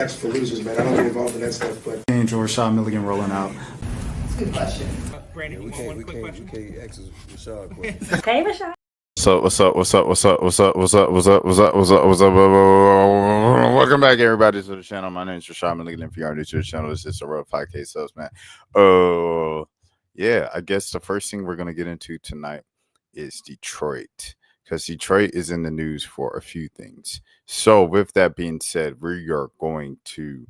That's for losers, man. I don't get involved in that stuff, but Angel Rashad Milligan rolling out. That's a good question. Brandon, we can't ask Rashad questions. Hey, Rashad. What's up? Welcome back, everybody, to the channel. My name is Rashad Milligan. If you are new to the channel, this is a real 5K subs, man. Yeah, I guess the first thing we're gonna get into tonight is Detroit, because Detroit is in the news for a few things. So, with that being said, we are going to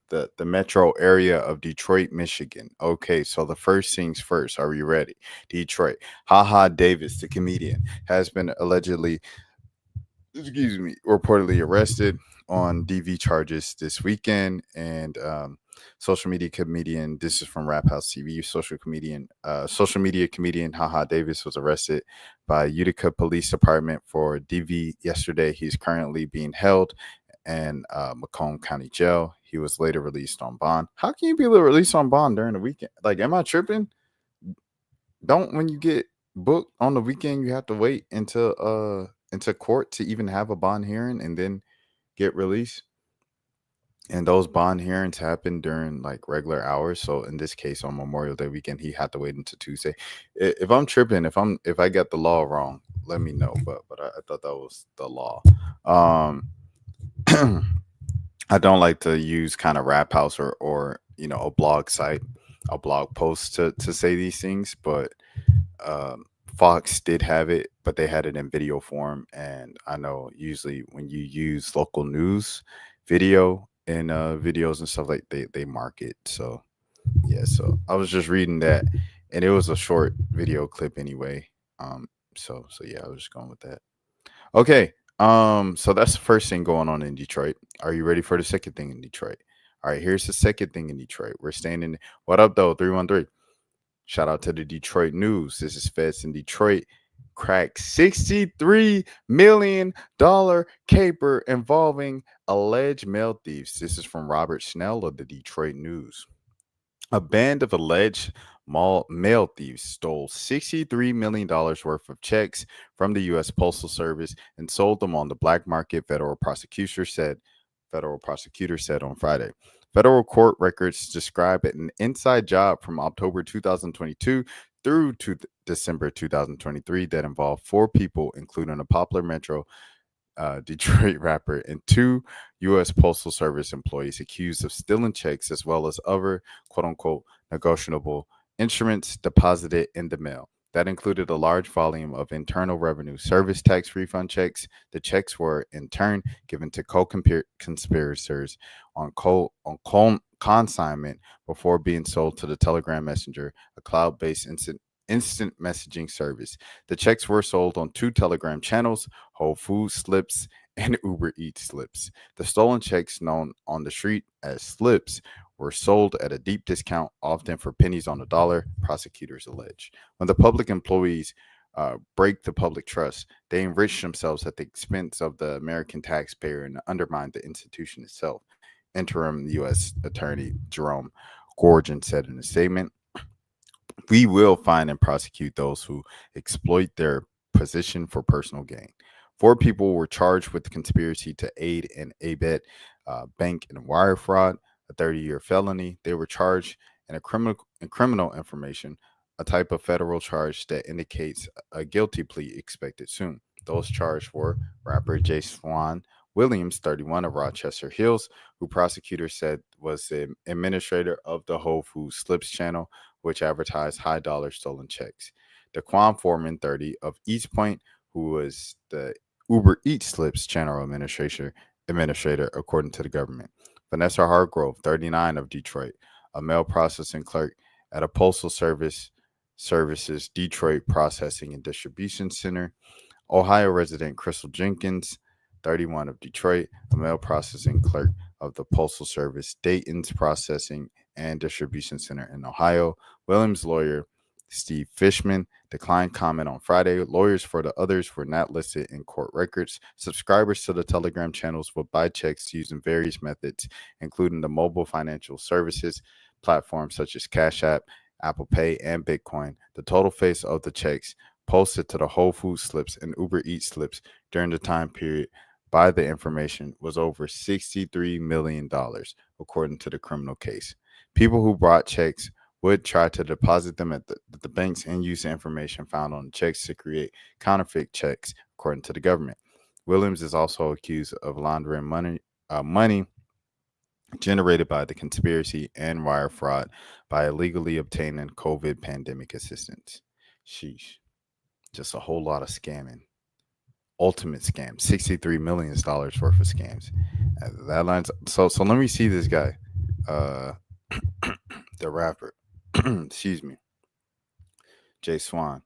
the metro area of Detroit, Michigan. Okay, so the first things first. Are you ready? Detroit. Haha Davis, the comedian, has been reportedly arrested on DV charges this weekend. And social media comedian, this is from Rap House TV, social media comedian Haha Davis was arrested by Utica Police Department for DV yesterday. He's currently being held in Macomb County Jail. He was later released on bond. How can you be released on bond during the weekend? Like, am I tripping? Don't, when you get booked on the weekend, you have to wait until into court to even have a bond hearing and then get released? And those bond hearings happen during like regular hours. So in this case, on Memorial Day weekend, he had to wait until Tuesday. If I'm tripping, if I got the law wrong, let me know. But I thought that was the law. I don't like to use kind of Rap House or a blog site, a blog post to say these things, but Fox did have it, but they had it in video form. And I know usually when you use local news video and videos and stuff, like they mark it. So yeah, so I was just reading that, and it was a short video clip anyway. So yeah, I was just going with that. Okay. So that's the first thing going on in Detroit. Are you ready for the second thing in Detroit? All right, here's the second thing in Detroit. We're staying in. What up, though? 313. Shout out to the Detroit news. This is Feds in Detroit. Cracked $63 million caper involving alleged mail thieves. This is from Robert Snell of the Detroit News. A band of alleged mail thieves stole $63 million worth of checks from the U.S. Postal Service and sold them on the black market, federal prosecutor said on Friday. Federal court records describe it an inside job from October 2022 through to December 2023 that involved 4 people, including a popular Metro Detroit rapper and 2 U.S. Postal Service employees accused of stealing checks, as well as other quote-unquote negotiable instruments deposited in the mail. That included a large volume of Internal Revenue Service tax refund checks. The checks were in turn given to co-conspirators on consignment before being sold to the Telegram Messenger, a cloud-based instant messaging service. The checks were sold on 2 Telegram channels, Whole Foods slips and Uber Eats slips. The stolen checks, known on the street as slips, were sold at a deep discount, often for pennies on the dollar, prosecutors allege. When the public employees break the public trust, they enrich themselves at the expense of the American taxpayer and undermine the institution itself, interim U.S. Attorney Jerome Gorgon said in a statement. We will find and prosecute those who exploit their position for personal gain. 4 people were charged with conspiracy to aid and abet bank and wire fraud, a 30-year felony. They were charged in criminal information, a type of federal charge that indicates a guilty plea expected soon. Those charged were rapper Jay Swan Williams, 31, of Rochester Hills, who prosecutors said was the administrator of the Whole Foods Slips channel, which advertised high-dollar stolen checks. Daquan Foreman, 30, of East Point, who was the Uber Eats Slips channel administrator, according to the government. Vanessa Hargrove, 39, of Detroit, a mail processing clerk at a postal services Detroit Processing and Distribution Center. Ohio resident Crystal Jenkins, 31, of Detroit, a mail processing clerk of the Postal Service Dayton's Processing and Distribution Center in Ohio. Williams' lawyer, Steve Fishman, declined comment on Friday. Lawyers for the others were not listed in court records. Subscribers to the Telegram channels will buy checks using various methods, including the mobile financial services platforms such as Cash App, Apple Pay, and Bitcoin. The total face of the checks posted to the Whole Foods slips and Uber Eats slips during the time period by the information was over $63 million, according to the criminal case. People who brought checks would try to deposit them at the banks and use the information found on the checks to create counterfeit checks, according to the government. Williams is also accused of laundering money generated by the conspiracy and wire fraud by illegally obtaining COVID pandemic assistance. Sheesh. Just a whole lot of scamming. Ultimate scam. $63 million worth of scams. That lines. So let me see this guy. Uh the rapper. Excuse me. Jay Swan.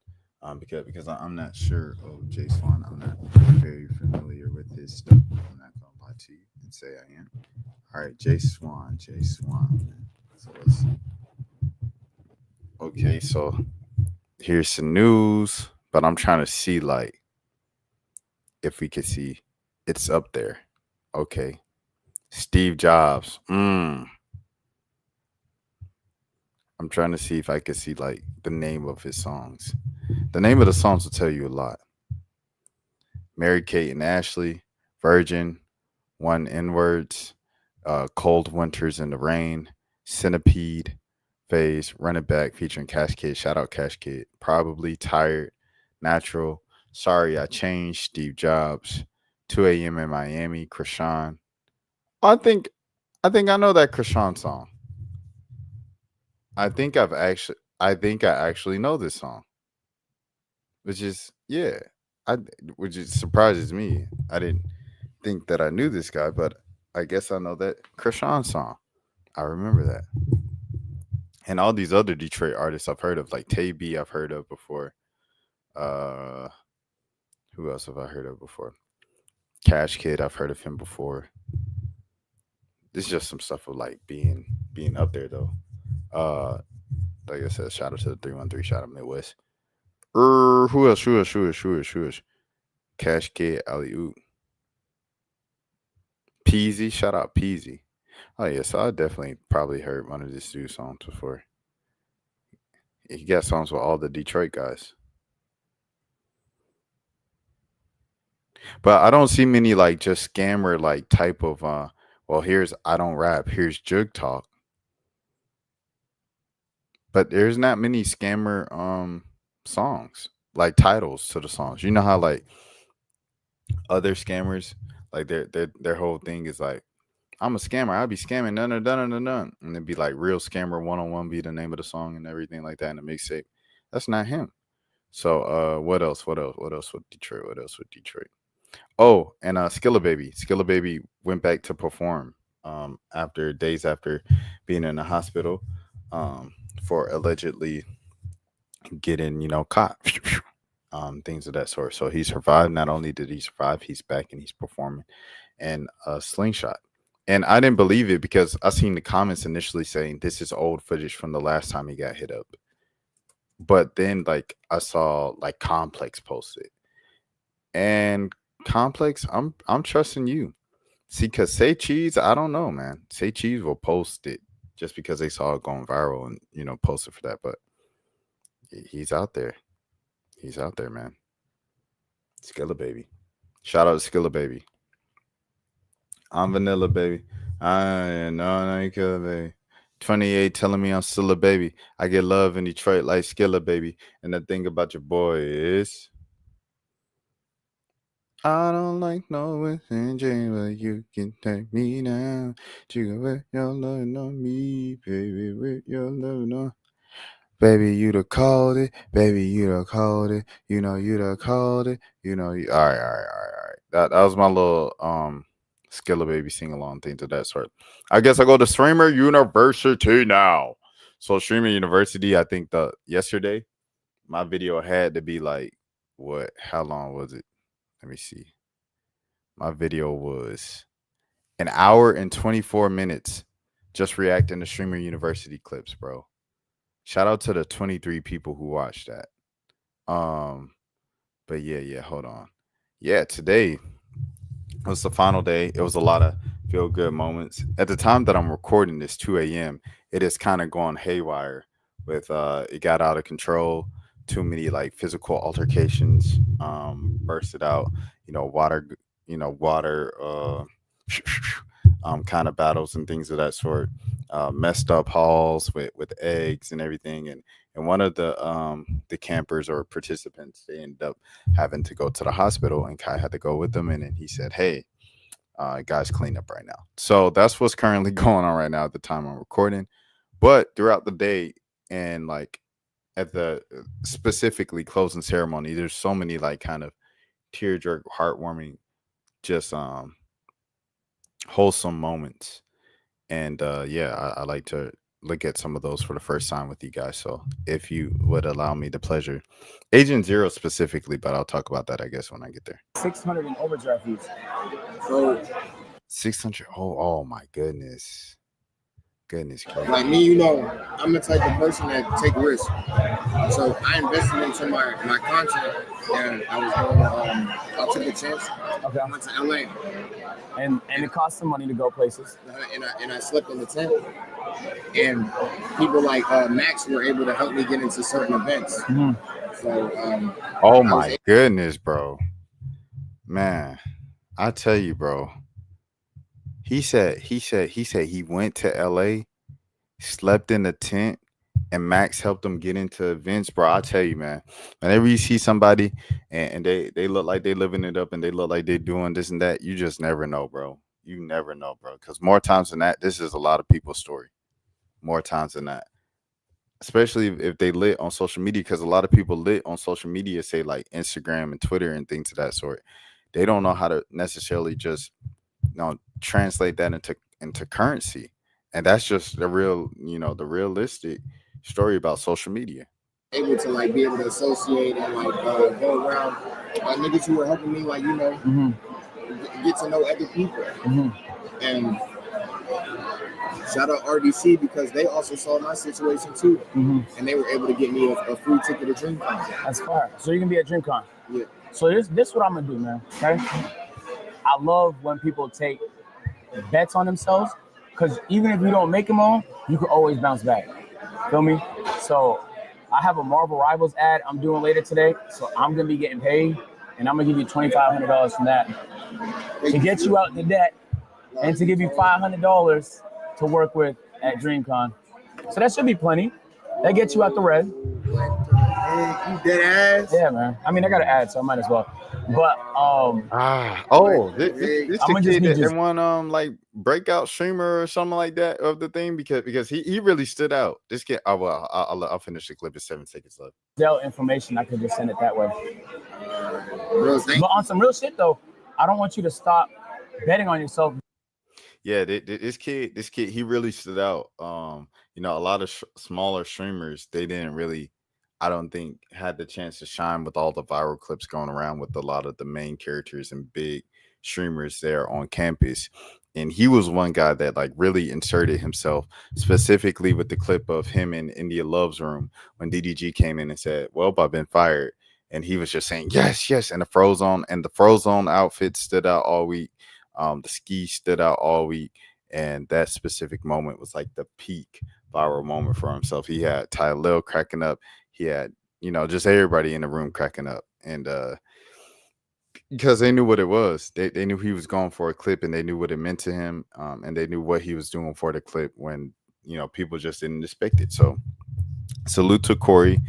Because I'm not sure of Jay Swan. I'm not very familiar with his stuff. I'm not gonna lie to you and say I am. All right, Jay Swan. Jay Swan. So let's see. Okay, so here's some news, but I'm trying to see like if we could see it's up there. Okay. Steve Jobs. I'm trying to see if I could see like the name of his songs. The name of the songs will tell you a lot. Mary Kate and Ashley, Virgin, One N Words, Cold Winters in the Rain, Centipede, Phase, Run It Back featuring Cash Kid. Shout out Cash Kid. Probably Tired, Natural, Sorry I Changed, Steve Jobs, 2 a.m. in Miami, Krishan. I think I know that Krishan song. I think I actually know this song. Which is yeah. I which is surprises me. I didn't think that I knew this guy, but I guess I know that Krishan song. I remember that. And all these other Detroit artists I've heard of, like Tay B, I've heard of before. Uh, who else have I heard of before? Cash Kid, I've heard of him before. This is just some stuff of like being up there though. Uh, like I said, shout out to the 313, shout out Midwest. Who else? Who else? Who else? Who else? Who else? Cash Kid, Ali Oop, Peasy, shout out Peasy. Oh yeah, so I definitely probably heard one of this dude's songs before. He got songs with all the Detroit guys. But I don't see many like just scammer like type of well here's I don't rap, here's jug talk. But there's not many scammer songs, like titles to the songs. You know how like other scammers, like their whole thing is like, I'm a scammer, I'll be scamming done. And it'd be like real scammer 101 be the name of the song and everything like that in the mixtape. That's not him. So what else? What else? What else with Detroit? What else with Detroit? Oh, and Skilla Baby. Skilla Baby went back to perform after days after being in the hospital for allegedly getting, caught. Things of that sort. So he survived. Not only did he survive, he's back and he's performing in a slingshot. And I didn't believe it because I seen the comments initially saying this is old footage from the last time he got hit up. But then like I saw like Complex posted. And Complex, I'm trusting you. See, cause Say Cheese, I don't know, man. Say Cheese will post it just because they saw it going viral and post it for that. But he's out there. He's out there, man. Skilla Baby. Shout out to Skilla Baby. I'm Vanilla Baby. I ain't Killer Baby. 28 telling me I'm still a baby. I get love in Detroit like Skilla Baby. And the thing about your boy is I don't like no within Jane, but you can take me now. You can with your love on me, baby, with your love on. Baby, you done called it. Baby, you done called it. You know you done called it. All right, all right, all right. That was my little Skilla Baby sing along thing to that sort. I guess I go to Streamer University now. So Streamer University, I think yesterday my video had to be like what? How long was it? Let me see. My video was an hour and 24 minutes just reacting to Streamer University clips, bro. Shout out to the 23 people who watched that. But yeah, hold on. Yeah, today was the final day. It was a lot of feel good moments. At the time that I'm recording this, 2 a.m., it is kind of gone haywire with it got out of control. Too many like physical altercations bursted out. Water water kind of battles and things of that sort. Messed up halls with eggs and everything, and one of the campers or participants, they ended up having to go to the hospital, and Kai had to go with them, and then he said, "Hey, guys, clean up right now." So that's what's currently going on right now at the time I'm recording. But throughout the day and like at the specifically closing ceremony, there's so many like kind of tear jerk, heartwarming, just wholesome moments. And yeah, I like to look at some of those for the first time with you guys. So if you would allow me the pleasure, Agent Zero specifically, but I'll talk about that I guess when I get there. 600 in overdraft fees. So 600. Oh my goodness. Goodness. like me, I'm the type of person that take risks. So I invested into my content, and I was going. I took a chance. Okay. I went to LA, And it costs some money to go places. and I slept in the tent. And people like Max were able to help me get into certain events. So oh my goodness, bro. Man, I tell you, bro. He said he went to LA, slept in the tent, and Max helped him get into events, bro. I tell you, man. Whenever you see somebody and they look like they living it up and they look like they doing this and that, you just never know, bro. You never know, bro. Because more times than that, this is a lot of people's story. More times than that. Especially if they lit on social media, because a lot of people lit on social media, say like Instagram and Twitter and things of that sort. They don't know how to necessarily just translate that into currency, and that's just the real the realistic story about social media. Able to like be able to associate and like go around niggas who were helping me like get to know other people. And shout out RDC because they also saw my situation too, and they were able to get me a free ticket to DreamCon. That's fire. So you can be at DreamCon. Yeah. So this what I'm gonna do, man. Okay. I love when people take bets on themselves, because even if you don't make them all, you can always bounce back. Feel me? So I have a Marvel Rivals ad I'm doing later today, so I'm gonna be getting paid, and I'm gonna give you $2,500 from that to get you out the debt, and to give you $500 to work with at DreamCon. So that should be plenty. That gets you out the red. Hey, you dead ass. Yeah, man. I mean, I got an ad, so I might as well. But this I'ma the just kid be that just- won like breakout streamer or something like that of the thing, because he really stood out. This kid. I'll finish the clip. It's 7 seconds left. Dell information, I could just send it that way. Bro, But on some real shit though, I don't want you to stop betting on yourself. Yeah, this kid, he really stood out. A lot of smaller streamers, they didn't really, I don't think, had the chance to shine with all the viral clips going around with a lot of the main characters and big streamers there on campus. And he was one guy that like really inserted himself, specifically with the clip of him in India Love's room when DDG came in and said, "Well, I've been fired." And he was just saying, yes, yes. And the Frozone outfit stood out all week. The ski stood out all week. And that specific moment was like the peak viral moment for himself. He had Ty Lil cracking up. He had, just everybody in the room cracking up. And because they knew what it was. They knew he was going for a clip, and they knew what it meant to him. And they knew what he was doing for the clip when, people just didn't expect it. So salute to Corey.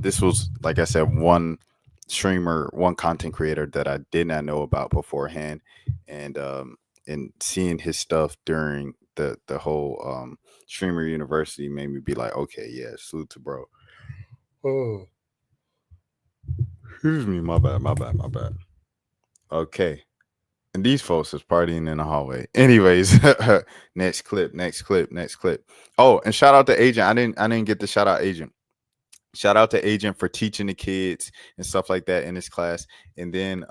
This was, like I said, one streamer, one content creator that I did not know about beforehand. And seeing his stuff during the whole streamer university made me be like, okay, yeah, salute to bro. Oh, excuse me, my bad. Okay, and these folks is partying in the hallway. Anyways, next clip. Oh, and shout out to Agent. I didn't get the shout out Agent. Shout out to Agent for teaching the kids and stuff like that in his class, and then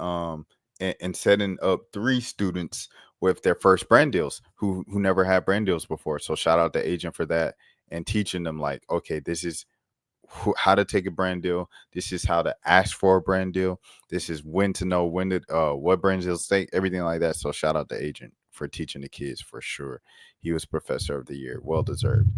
and setting up 3 students with their first brand deals who never had brand deals before. So shout out to Agent for that and teaching them like, okay, this is how to take a brand deal. This is how to ask for a brand deal. This is when to know when to what brand deals take, everything like that. So shout out to Agent for teaching the kids for sure. He was Professor of the Year, well deserved.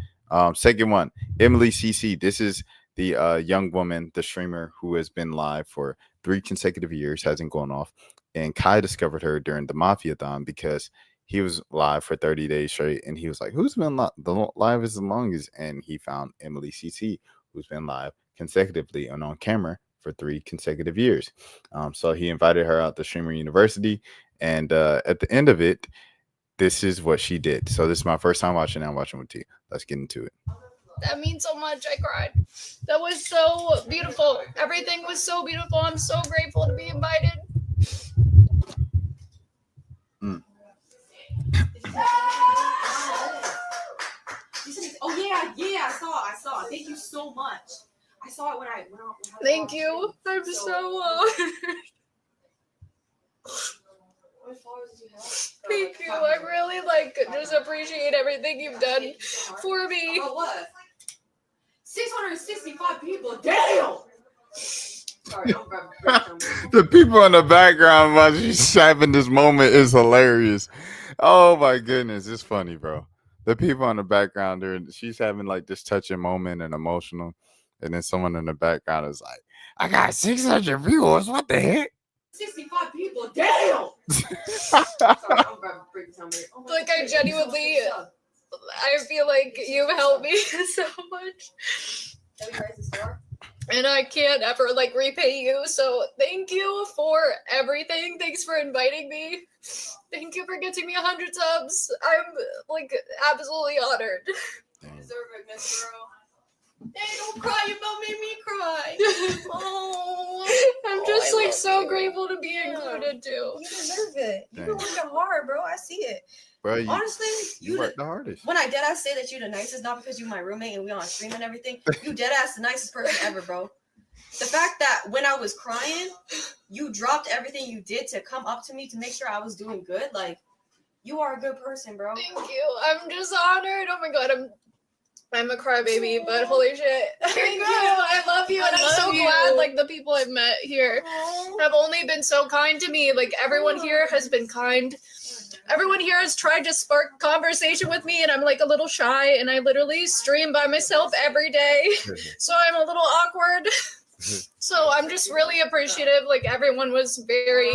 Second one, Emily CC. This is the young woman, the streamer who has been live for 3 consecutive years, hasn't gone off. And Kai discovered her during the Mafia-thon because he was live for 30 days straight, and he was like, "Who's been the live is the longest?" And he found Emily CC, who's been live consecutively and on camera for 3 consecutive years. So he invited her out to Streamer University, and at the end of it, this is what she did. So this is my first time watching it. I'm watching with T. Let's get into it. That means so much. I cried. That was so beautiful. Everything was so beautiful. I'm so grateful to be invited. Oh yeah, I saw it. Thank you so much. I saw it when I went out. Thank you. I'm so honored. Thank you. I really just appreciate everything you've done for me. Oh, what? 665 people. Damn. Sorry, The people in the background while she's having this moment is hilarious. Oh my goodness, it's funny, bro. The people in the background, she's having like this touching moment and emotional, and then someone in the background is like, "I got 600 viewers. What the heck?" 65 people. Damn. Like I genuinely, I feel like you've helped me so much. And I can't ever repay you. So thank you for everything. Thanks for inviting me. Thank you for getting me 100 subs. I'm absolutely honored. You deserve it, Miss Girl. Hey, don't cry. You about made me cry. Oh, I'm just so grateful to be included too. You deserve it. You've been working hard, bro. I see it. Bro, honestly, you work the hardest. When I deadass say that you're the nicest, not because you're my roommate and we on stream and everything, you deadass the nicest person ever, bro. The fact that when I was crying, you dropped everything you did to come up to me to make sure I was doing good. You are a good person, bro. Thank you. I'm just honored. Oh my god, I'm a crybaby, but holy shit. Thank you. I love you. And I'm so glad the people I've met here have only been so kind to me. Everyone here has been kind. Everyone here has tried to spark conversation with me, and I'm a little shy, and I literally stream by myself every day. So I'm a little awkward. So I'm just really appreciative. Everyone was very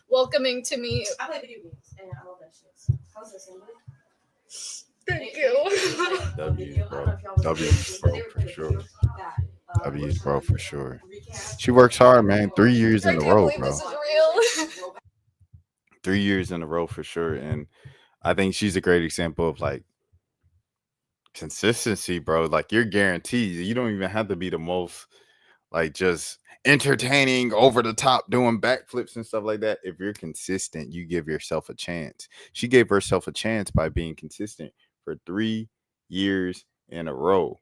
welcoming to me. I play video games and I love that shit. How's this, Emily? Thank you. W's, bro. W's, bro, for sure. W's, bro, for sure. She works hard, man. 3 years in a row, bro. This is real. 3 years in a row for sure. And I think she's a great example of consistency, bro. You're guaranteed. You don't even have to be the most just entertaining, over the top, doing backflips and stuff like that. If you're consistent, you give yourself a chance. She gave herself a chance by being consistent for 3 years in a row.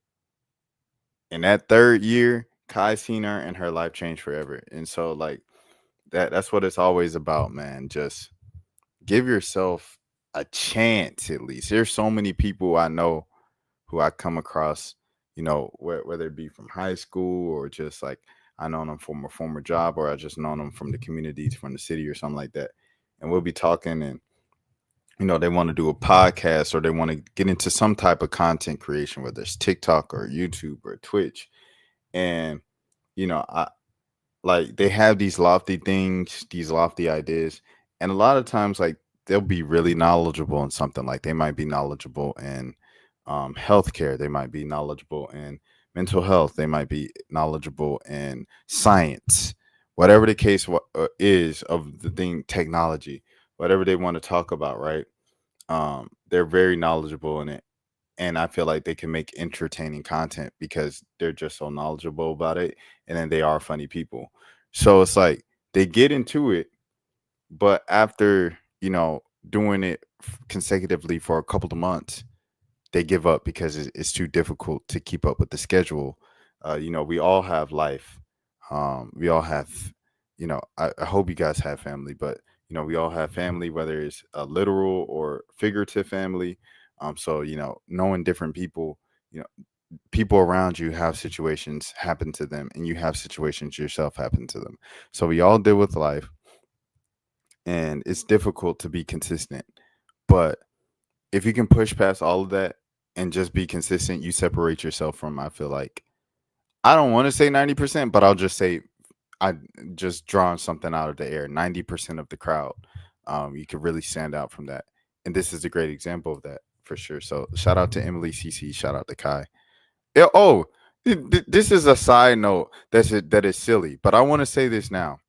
And that 3rd year, Kai seen her and her life changed forever. And so that's what it's always about, man. Just give yourself a chance at least. There's so many people I know who I come across, whether it be from high school or just I know them from a former job, or I just know them from the communities, from the city or something like that. And we'll be talking and, they want to do a podcast or they want to get into some type of content creation, whether it's TikTok or YouTube or Twitch. And, they have these lofty things, these lofty ideas. And a lot of times, they'll be really knowledgeable in something. They might be knowledgeable in healthcare. They might be knowledgeable in mental health. They might be knowledgeable in science, whatever the case is of the thing, technology, whatever they want to talk about, right? They're very knowledgeable in it. And I feel like they can make entertaining content because they're just so knowledgeable about it. And then they are funny people. So it's they get into it, but after, doing it consecutively for a couple of months, they give up because it's too difficult to keep up with the schedule. We all have life. We all have, I hope you guys have family, but, we all have family, whether it's a literal or figurative family. So, knowing different people, people around you have situations happen to them, and you have situations yourself happen to them. So we all deal with life, and it's difficult to be consistent. But if you can push past all of that and just be consistent, you separate yourself from, I feel I don't want to say 90%, but I'll just say I just drawn something out of the air. 90% of the crowd, you could really stand out from that, and this is a great example of that for sure. So shout out to Emily CC, shout out to Kai. Oh, this is a side note that is silly, but I want to say this now.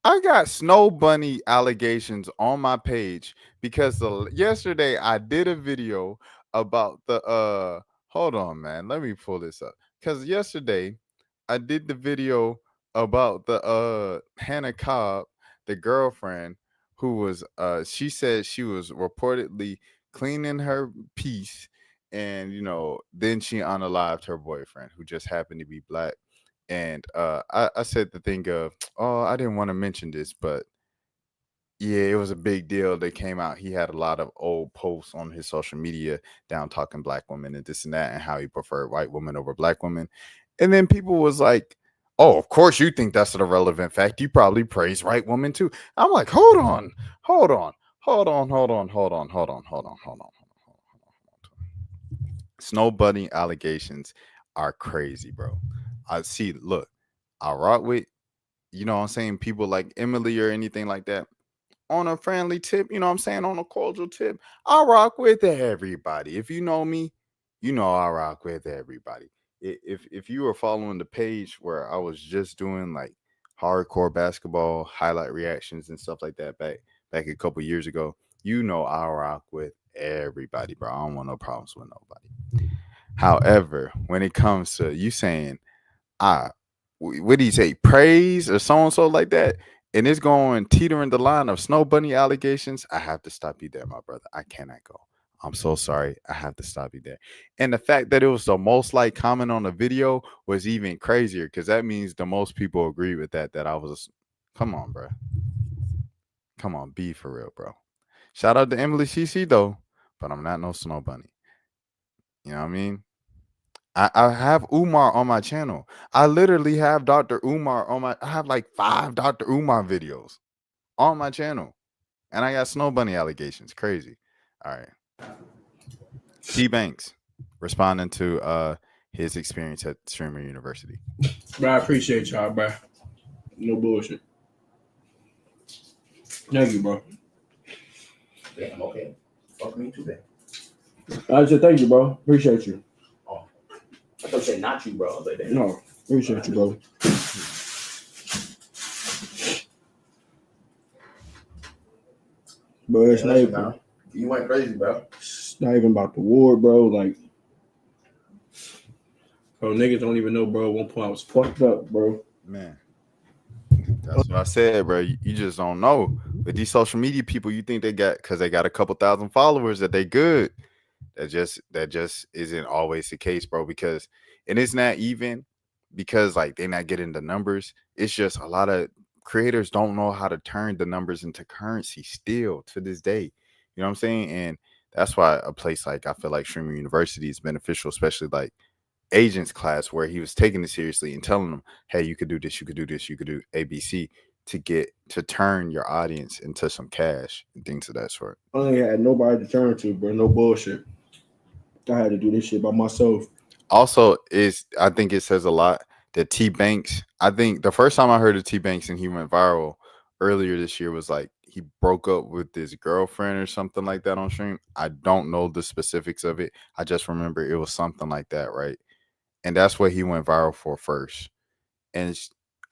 I got snow bunny allegations on my page because yesterday I did a video about the hold on man, let me pull this up. Cuz yesterday I did the video about the Hannah Cobb, the girlfriend who was she said she was reportedly cleaning her piece, and then she unalived her boyfriend who just happened to be black. And I said the thing of, oh, I didn't want to mention this, but yeah, it was a big deal. They came out. He had a lot of old posts on his social media down talking black women and this and that, and how he preferred white women over black women. And then people was like, oh, of course you think that's an irrelevant fact. You probably praise white women too. I'm like, hold on, hold on, hold on, hold on, hold on, hold on, hold on, hold on. Snow bunny allegations are crazy, bro. I see, look, I rock with, what I'm saying, people like Emily or anything like that. On a friendly tip, you know what I'm saying, on a cordial tip, I rock with everybody. If you know me, you know I rock with everybody. If you were following the page where I was just doing like hardcore basketball highlight reactions and stuff like that back a couple years ago, I rock with everybody, bro. I don't want no problems with nobody. However, when it comes to you saying, ah, what do you say, praise or so and so like that, and it's going teetering the line of snow bunny allegations, I have to stop you there, my brother. I cannot go. I'm so sorry. I have to stop you there. And the fact that it was the most like comment on the video was even crazier, because that means the most people agree with that. That I was, come on, bro. Come on, be for real, bro. Shout out to Emily CC though, but I'm not no snow bunny. You know what I mean? I have Umar on my channel. I literally have Dr. Umar I have like 5 Dr. Umar videos on my channel. And I got snow bunny allegations. Crazy. All right. T Banks responding to his experience at Streamer University. Bro, I appreciate y'all, bro. No bullshit. Thank you, bro. Yeah, I'm okay. Fuck me too, man. I said thank you, bro. Appreciate you. I thought you said not you, bro. Like that. No, appreciate you, bro. But it's not even, you went crazy, bro. It's not even about the war, bro. Like, bro, niggas don't even know, bro. At one point I was fucked up, bro. Man. That's what I said, bro. You just don't know. With these social media people, you think they got, because they got a couple thousand followers, that they good. That just isn't always the case, bro. Because, and it's not even because like they're not getting the numbers. It's just a lot of creators don't know how to turn the numbers into currency still to this day. You know what I'm saying? And that's why a place like, I feel like Streamer University is beneficial, especially like agents class, where he was taking it seriously and telling them, hey, you could do this, you could do this, you could do ABC to turn your audience into some cash and things of that sort. I ain't had nobody to turn to, bro. No bullshit. I had to do this shit by myself. Also, I think it says a lot that T Banks, I think the first time I heard of T Banks and he went viral earlier this year was like he broke up with his girlfriend or something like that on stream. I don't know the specifics of it. I just remember it was something like that, right? And that's what he went viral for first. And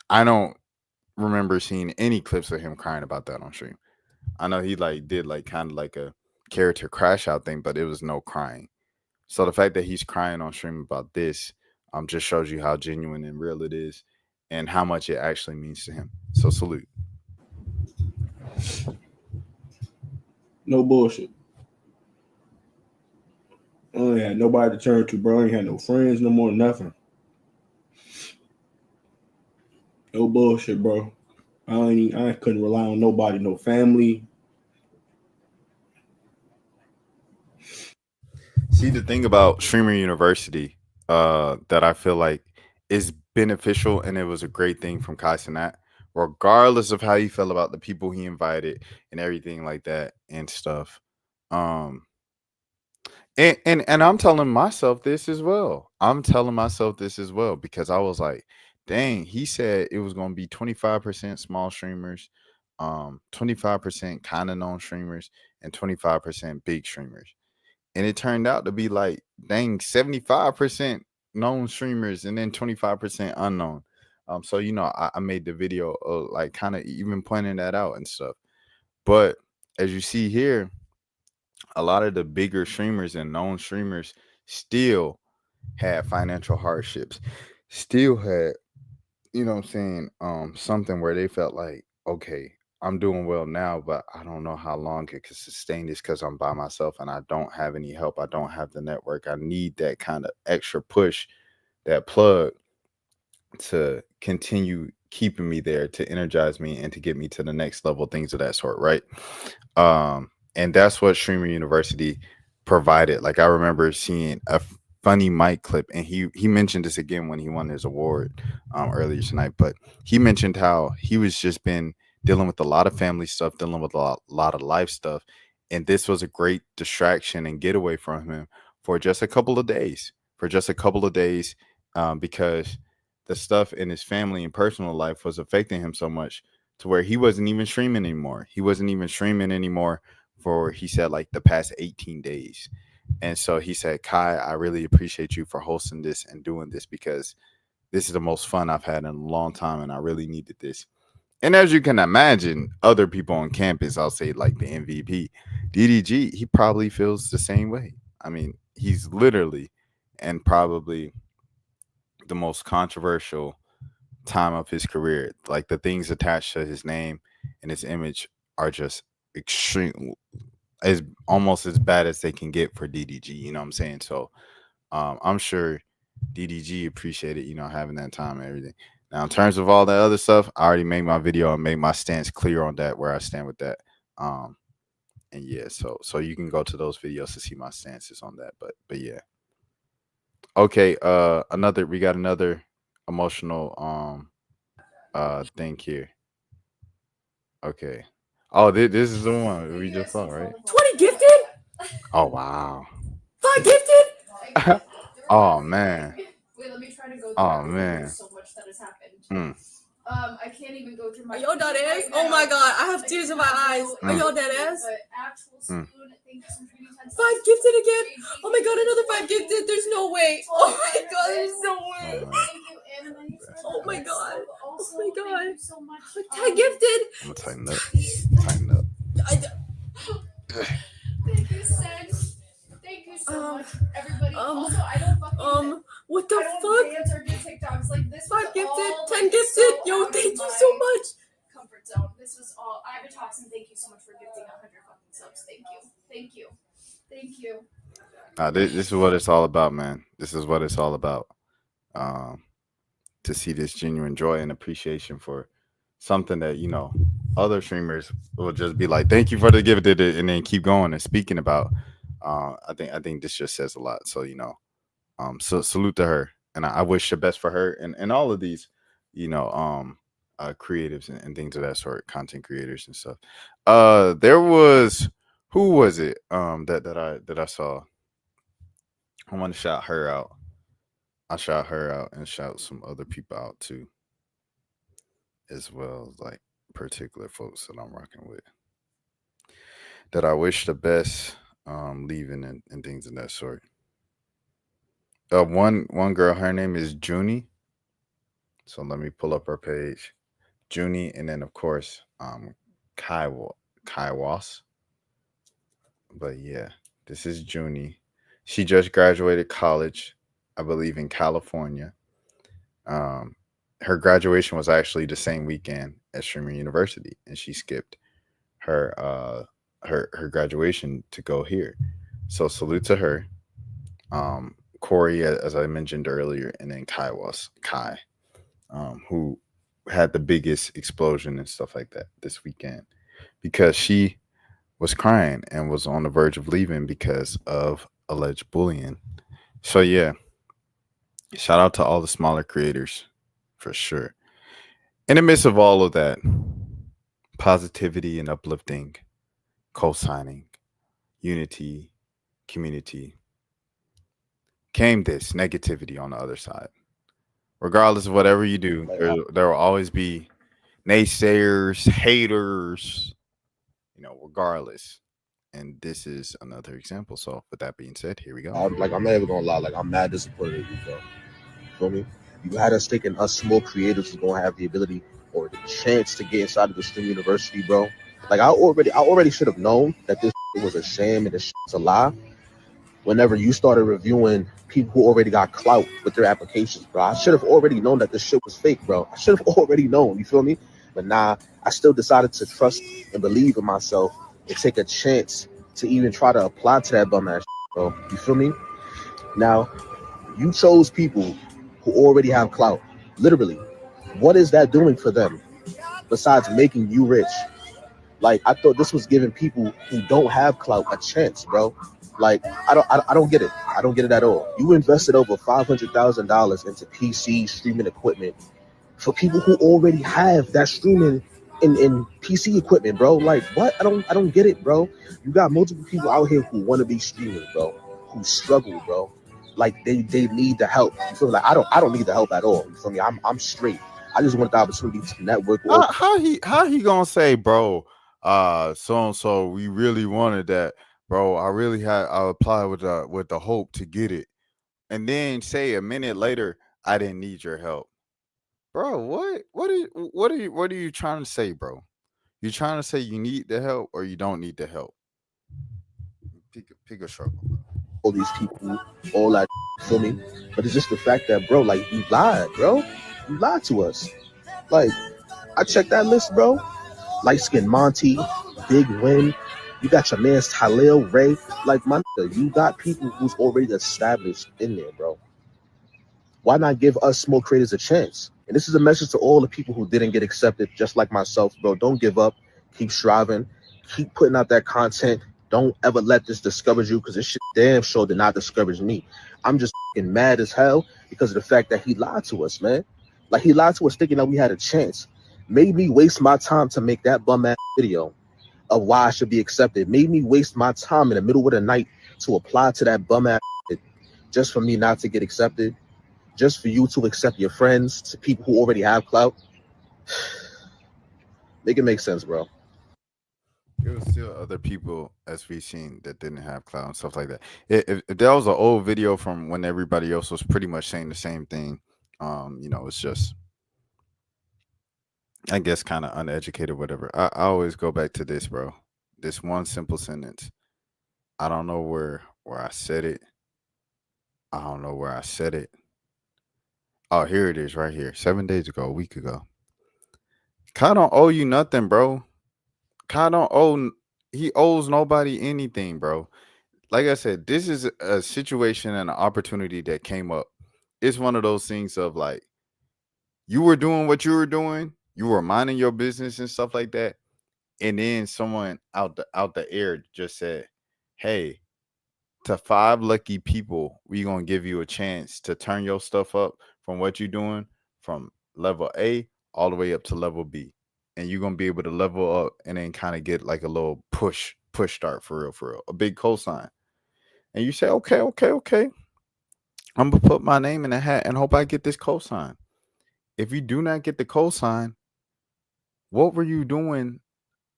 I don't remember seeing any clips of him crying about that on stream. I know he like did like kind of like a character crash out thing, but it was no crying. So the fact that he's crying on stream about this just shows you how genuine and real it is and how much it actually means to him. So salute. No bullshit. I ain't had nobody to turn to, bro. I ain't had no friends, no more, nothing. No bullshit, bro. I couldn't rely on nobody, no family. See, the thing about Streamer University that I feel like is beneficial, and it was a great thing from Kai Cenat, regardless of how you feel about the people he invited and everything like that and stuff. And I'm telling myself this as well. Because I was like, dang, he said it was going to be 25% small streamers, 25% kind of known streamers, and 25% big streamers. And it turned out to be like, dang, 75% known streamers and then 25% unknown. So I made the video like kind of even pointing that out and stuff. But as you see here, a lot of the bigger streamers and known streamers still had financial hardships, still had, what I'm saying, something where they felt like, okay, I'm doing well now, but I don't know how long it could sustain this because I'm by myself and I don't have any help. I don't have the network. I need that kind of extra push, that plug to continue keeping me there, to energize me and to get me to the next level, things of that sort, right? And that's what Streamer University provided. Like, I remember seeing a funny mic clip, and he mentioned this again when he won his award earlier tonight, but he mentioned how he was just been dealing with a lot of family stuff, dealing with a lot of life stuff, and this was a great distraction and getaway from him for just a couple of days, because the stuff in his family and personal life was affecting him so much to where he wasn't even streaming anymore. He wasn't even streaming anymore for, he said, like the past 18 days. And so he said, Kai, I really appreciate you for hosting this and doing this, because this is the most fun I've had in a long time and I really needed this. And as you can imagine, other people on campus, I'll say like the MVP, DDG, he probably feels the same way. I mean, he's literally and probably the most controversial time of his career. Like, the things attached to his name and his image are just extreme, as almost as bad as they can get for DDG. You know what I'm saying? So I'm sure DDG appreciated, having that time and everything. Now, in terms of all that other stuff, I already made my video and made my stance clear on that, where I stand with that. And yeah, so you can go to those videos to see my stances on that. But yeah. Okay, we got another emotional thing here. Okay. Oh, this is the one we just saw, right? 20 gifted? Oh wow. 5 gifted? Oh man. Wait, let me try to go through. Oh man. So much that has happened. I can't even go through my. Are y'all dead ass? Oh my god, I have tears in my eyes. Are y'all dead ass? Actual spoon. Thank you so much for your time. 5 gifted again? Oh my god, another 5 gifted. There's no way. Oh my god, there's no way. Oh my god. Oh my god. Thank you so much. 10 gifted. I'm gonna tighten up. Thank you, Sen. Thank you so much, everybody. Also, I don't fucking. What the I don't fuck? dance or do TikToks. Like, this 5 was gifted, all, 10 like, gifted. so Yo, out of thank you my so much. comfort zone. This was all. Ivor Toxin, thank you so much for gifting 100 fucking subs. Thank you. Thank you. Thank you. This is what it's all about, man. This is what it's all about. To see this genuine joy and appreciation for something that, other streamers will just be like, thank you for the gift, and then keep going and speaking about. I think this just says a lot. So, so salute to her, and I wish the best for her and all of these, creatives and things of that sort, content creators and stuff. There was, who was it that I saw? I want to shout her out. I shout her out and shout some other people out too, as well, like particular folks that I'm rocking with, that I wish the best leaving and things of that sort. One girl, her name is Junie. So let me pull up her page. Junie, and then of course Kai Was. But yeah, this is Junie. She just graduated college, I believe, in California. Her graduation was actually the same weekend at Streamer University, and she skipped her graduation to go here. So salute to her. Corey, as I mentioned earlier, and then Kai, who had the biggest explosion and stuff like that this weekend, because she was crying and was on the verge of leaving because of alleged bullying. So yeah, shout out to all the smaller creators for sure. In the midst of all of that, positivity and uplifting, co-signing, unity, community, came this negativity on the other side, regardless of whatever you do, Like, there will always be naysayers, haters, regardless. And this is another example. So with that being said, here we go. I'm not even gonna lie. Like, I'm mad disappointed in you, bro. Feel me? You had us thinking us small creators was gonna have the ability or the chance to get inside of the stream university, bro. Like, I already should have known that this was a sham and this shit's a lie. Whenever you started reviewing people who already got clout with their applications, bro, I should have already known that this shit was fake, bro. I should have already known. You feel me? But nah, I still decided to trust and believe in myself and take a chance to even try to apply to that bum ass shit, bro. You feel me? Now, you chose people who already have clout. Literally, what is that doing for them besides making you rich? Like, I thought this was giving people who don't have clout a chance, bro. Like, I don't get it. I don't get it at all. You invested over $500,000 into PC streaming equipment for people who already have that streaming in PC equipment, bro. Like, what? I don't get it, bro. You got multiple people out here who want to be streamers, bro, who struggle, bro. Like, they need the help. You feel me? Like, I don't need the help at all. You feel me? I'm straight. I just want the opportunity to network with How he gonna say, bro? So and so we really wanted that, bro. I applied with the hope to get it, and then say a minute later, I didn't need your help, bro. What are you trying to say, bro? You trying to say you need the help or you don't need the help? Pick a struggle, bro. all these people, all that, feel me? But it's just the fact that, bro, like, you lied, bro. You lied to us. Like, I checked that list, bro. Light Skin Monty, Big Win. You got your man's Talil Ray. Like, my nigga, you got people who's already established in there, bro. Why not give us small creators a chance? And this is a message to all the people who didn't get accepted, just like myself, bro. Don't give up. Keep striving. Keep putting out that content. Don't ever let this discourage you, because this shit damn sure did not discourage me. I'm just mad as hell because of the fact that he lied to us, man. Like, he lied to us thinking that we had a chance. Made me waste my time to make that bum ass video of why I should be accepted. Made me waste my time in the middle of the night to apply to that bum ass shit just for me not to get accepted. Just for you to accept your friends to people who already have clout. Make it make sense, bro. There was still other people, as we've seen, that didn't have clout and stuff like that. If that was an old video from when everybody else was pretty much saying the same thing, it's just, I guess, kind of uneducated, whatever. I always go back to this, bro. This one simple sentence. I don't know where I said it. I don't know where I said it. Oh, here it is right here. 7 days ago, a week ago. Kai don't owe you nothing, bro. Kai don't owe, he owes nobody anything, bro. Like I said, this is a situation and an opportunity that came up. It's one of those things of, like, you were doing what you were doing, you were minding your business and stuff like that, and then someone out the air just said, hey, to 5 lucky people, we gonna give you a chance to turn your stuff up from what you're doing from level A all the way up to level B. And you're gonna be able to level up and then kind of get like a little push start for real, a big cosign. And you say, okay. I'm gonna put my name in the hat and hope I get this cosign. If you do not get the cosign, what were you doing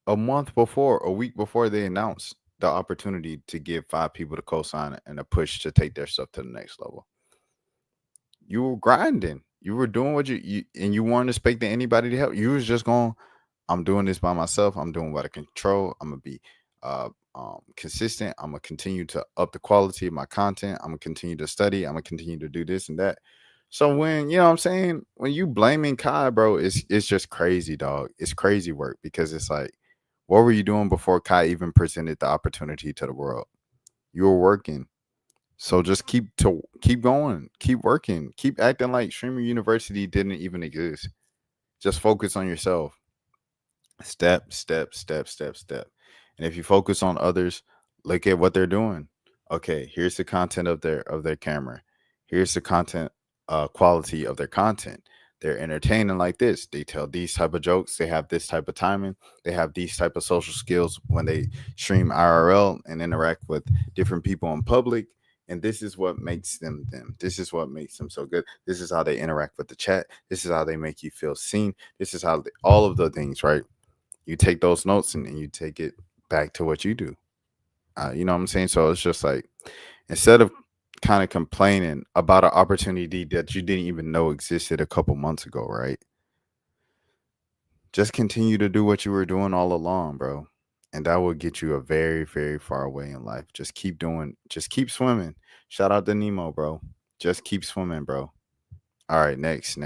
a month before, a week before they announced the opportunity to give 5 people the cosign and a push to take their stuff to the next level? You were grinding. You were doing what you and you weren't expecting anybody to help. You was just going, I'm doing this by myself. I'm doing what I control. I'm gonna be consistent. I'm gonna continue to up the quality of my content. I'm gonna continue to study. I'm gonna continue to do this and that. So when, you know what I'm saying, when you blaming Kai, bro, it's just crazy, dog. It's crazy work, because it's like, what were you doing before Kai even presented the opportunity to the world? You were working. So just keep going, keep working, keep acting like Streamer University didn't even exist. Just focus on yourself. Step. And if you focus on others, look at what they're doing. Okay, here's the content of their camera. Here's the content quality of their content. They're entertaining like this. They tell these type of jokes. They have this type of timing. They have these type of social skills when they stream IRL and interact with different people in public. And this is what makes them them. This is what makes them so good. This is how they interact with the chat. This is how they make you feel seen. This is how all of the things, right? You take those notes and you take it back to what you do. You know what I'm saying? So it's just like, instead of kind of complaining about an opportunity that you didn't even know existed a couple months ago, right? Just continue to do what you were doing all along, bro. And that will get you a very, very far way in life. Just keep swimming. Shout out to Nemo, bro. Just keep swimming, bro. All right, next.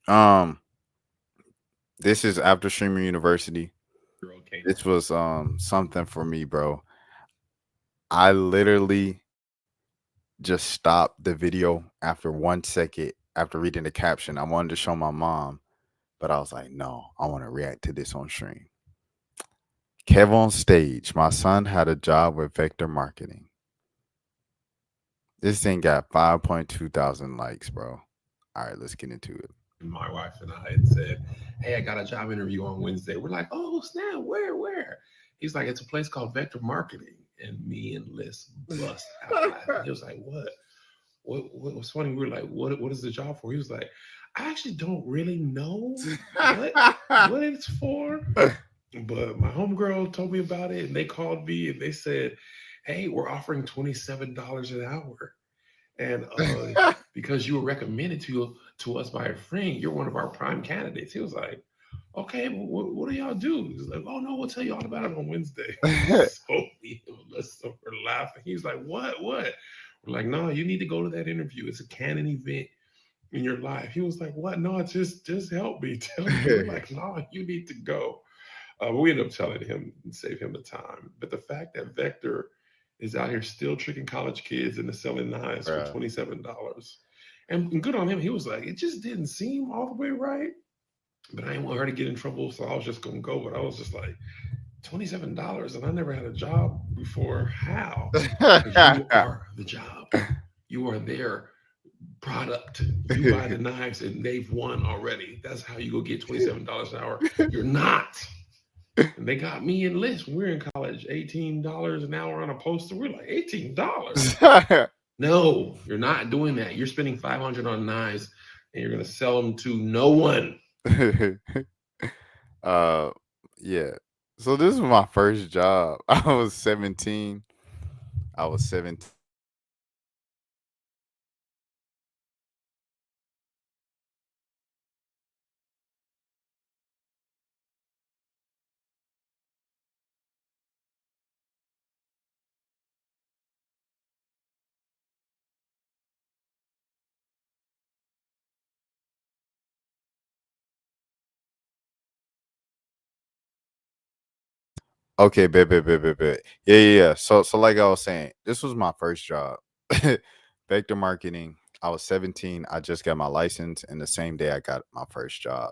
Um, this is After Streamer University. This was something for me, bro. I literally just stopped the video after 1 second after reading the caption. I wanted to show my mom, but I was like, no, I want to react to this on stream. Kev on stage. My son had a job with Vector Marketing. This thing got 5.2 thousand likes, bro. All right, let's get into it. My wife and I had said, hey, I got a job interview on Wednesday. We're like, oh, snap, where? He's like, it's a place called Vector Marketing. And me and Liz bust out laughing. He was like, what was funny? We were like, what is the job for? He was like, I actually don't really know what it's for. But my homegirl told me about it, and they called me and they said, hey, we're offering $27 an hour. And because you were recommended to us by a friend, you're one of our prime candidates. He was like, okay, well, what do y'all do? He's like, oh, no, we'll tell you all about it on Wednesday. So me and Melissa were laughing. He's like, what? We're like, no, you need to go to that interview. It's a canon event in your life. He was like, what? No, just help me. Tell me. We're like, no, you need to go. But we ended up telling him and save him the time. But the fact that Vector is out here still tricking college kids into selling knives for $27. And good on him. He was like, it just didn't seem all the way right. But I didn't want her to get in trouble, so I was just going to go. But I was just like, $27, and I never had a job before. How? You are the job. You are their product. You buy the knives, and they've won already. That's how you go get $27 an hour. You're not. And they got me and Liz when we were in college, $18 an hour on a poster. We're like, $18? No, you're not doing that. You're spending $500 on knives, and you're going to sell them to no one. Yeah. So this was my first job. I was 17. Okay, bet. Yeah. So like I was saying, this was my first job. Vector Marketing. I was 17. I just got my license, and the same day I got my first job.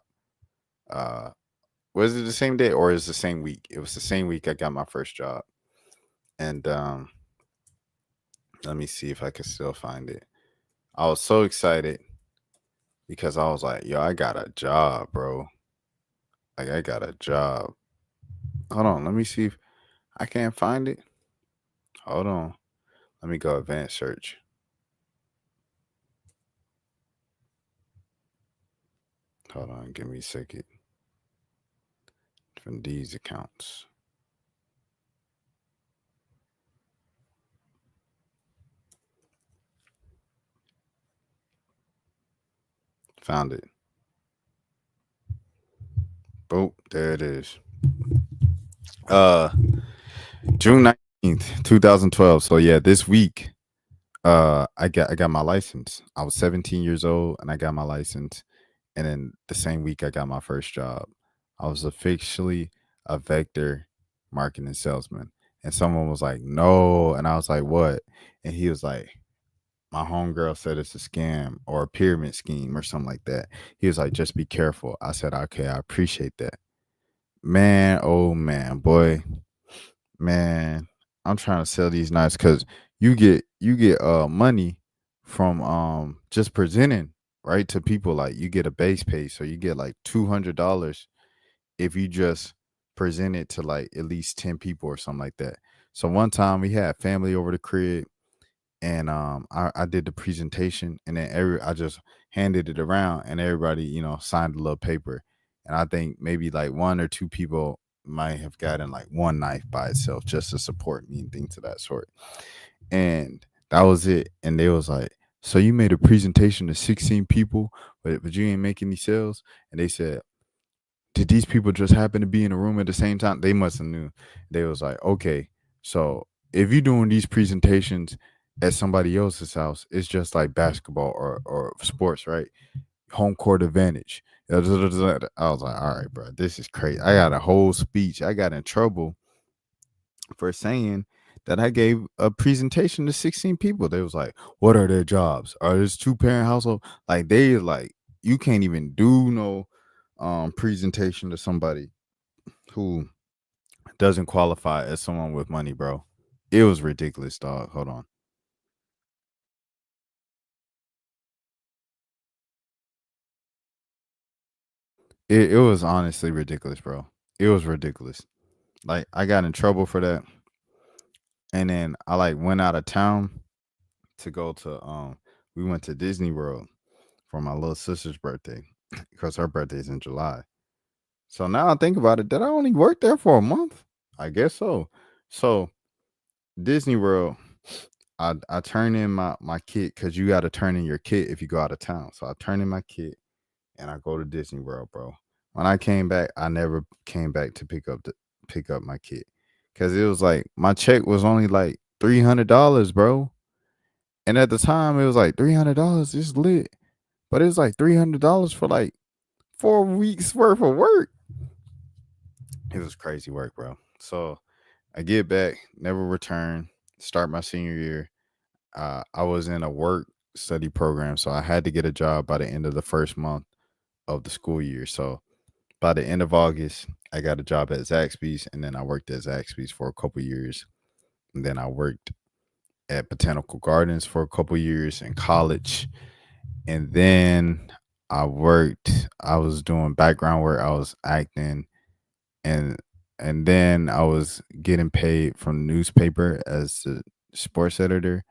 Was it the same day or is it the same week? It was the same week I got my first job. And let me see if I can still find it. I was so excited because I was like, yo, I got a job, bro. Like, I got a job. Hold on, let me see if I can't find it. Hold on. Let me go advanced search. Hold on, give me a second. From these accounts. Found it. Boop, there it is. June 19th, 2012. So yeah, this week I got my license. I was 17 years old and I got my license. And then the same week I got my first job. I was officially a Vector marketing salesman. And someone was like, no. And I was like, what? And he was like, my homegirl said it's a scam or a pyramid scheme or something like that. He was like, just be careful. I said, okay, I appreciate that. Man, oh man, boy. Man, I'm trying to sell these knives because you get money from just presenting, right, to people. Like, you get a base pay, so you get like $200 if you just present it to like at least 10 people or something like that. So one time we had family over the crib. and I did the presentation, and then I just handed it around, and everybody signed a little paper, and I think maybe like one or two people might have gotten like one knife by itself just to support me and things of that sort, and that was it. And they was like, so you made a presentation to 16 people, but you ain't make any sales. And they said, did these people just happen to be in a room at the same time? They must have knew. They was like, okay, so if you're doing these presentations at somebody else's house, it's just like basketball or sports, right? Home court advantage. I was like, all right, bro, this is crazy. I got a whole speech. I got in trouble for saying that I gave a presentation to 16 people. They was like, what are their jobs? Are this 2-parent household? Like they like, you can't even do no presentation to somebody who doesn't qualify as someone with money, bro. It was ridiculous, dog. Hold on. It was honestly ridiculous, bro. It was ridiculous. Like I got in trouble for that. And then I like went out of town to go to we went to Disney World for my little sister's birthday because her birthday's in July. So now I think about it, did I only work there for a month? I guess so. So Disney World, I turn in my kit because you got to turn in your kit if you go out of town. So I turn in my kit and I go to Disney World, bro. When I came back, I never came back to pick up my kit because it was like my check was only like $300, bro. And at the time, it was like $300 is lit, but it was like $300 for like 4 weeks worth of work. It was crazy work, bro. So I get back, never return, start my senior year. I was in a work study program, so I had to get a job by the end of the first month of the school year. So by the end of August, I got a job at Zaxby's, and then I worked at Zaxby's for a couple years. And then I worked at Botanical Gardens for a couple years in college. And then I was doing background work, I was acting, and then I was getting paid from the newspaper as the sports editor.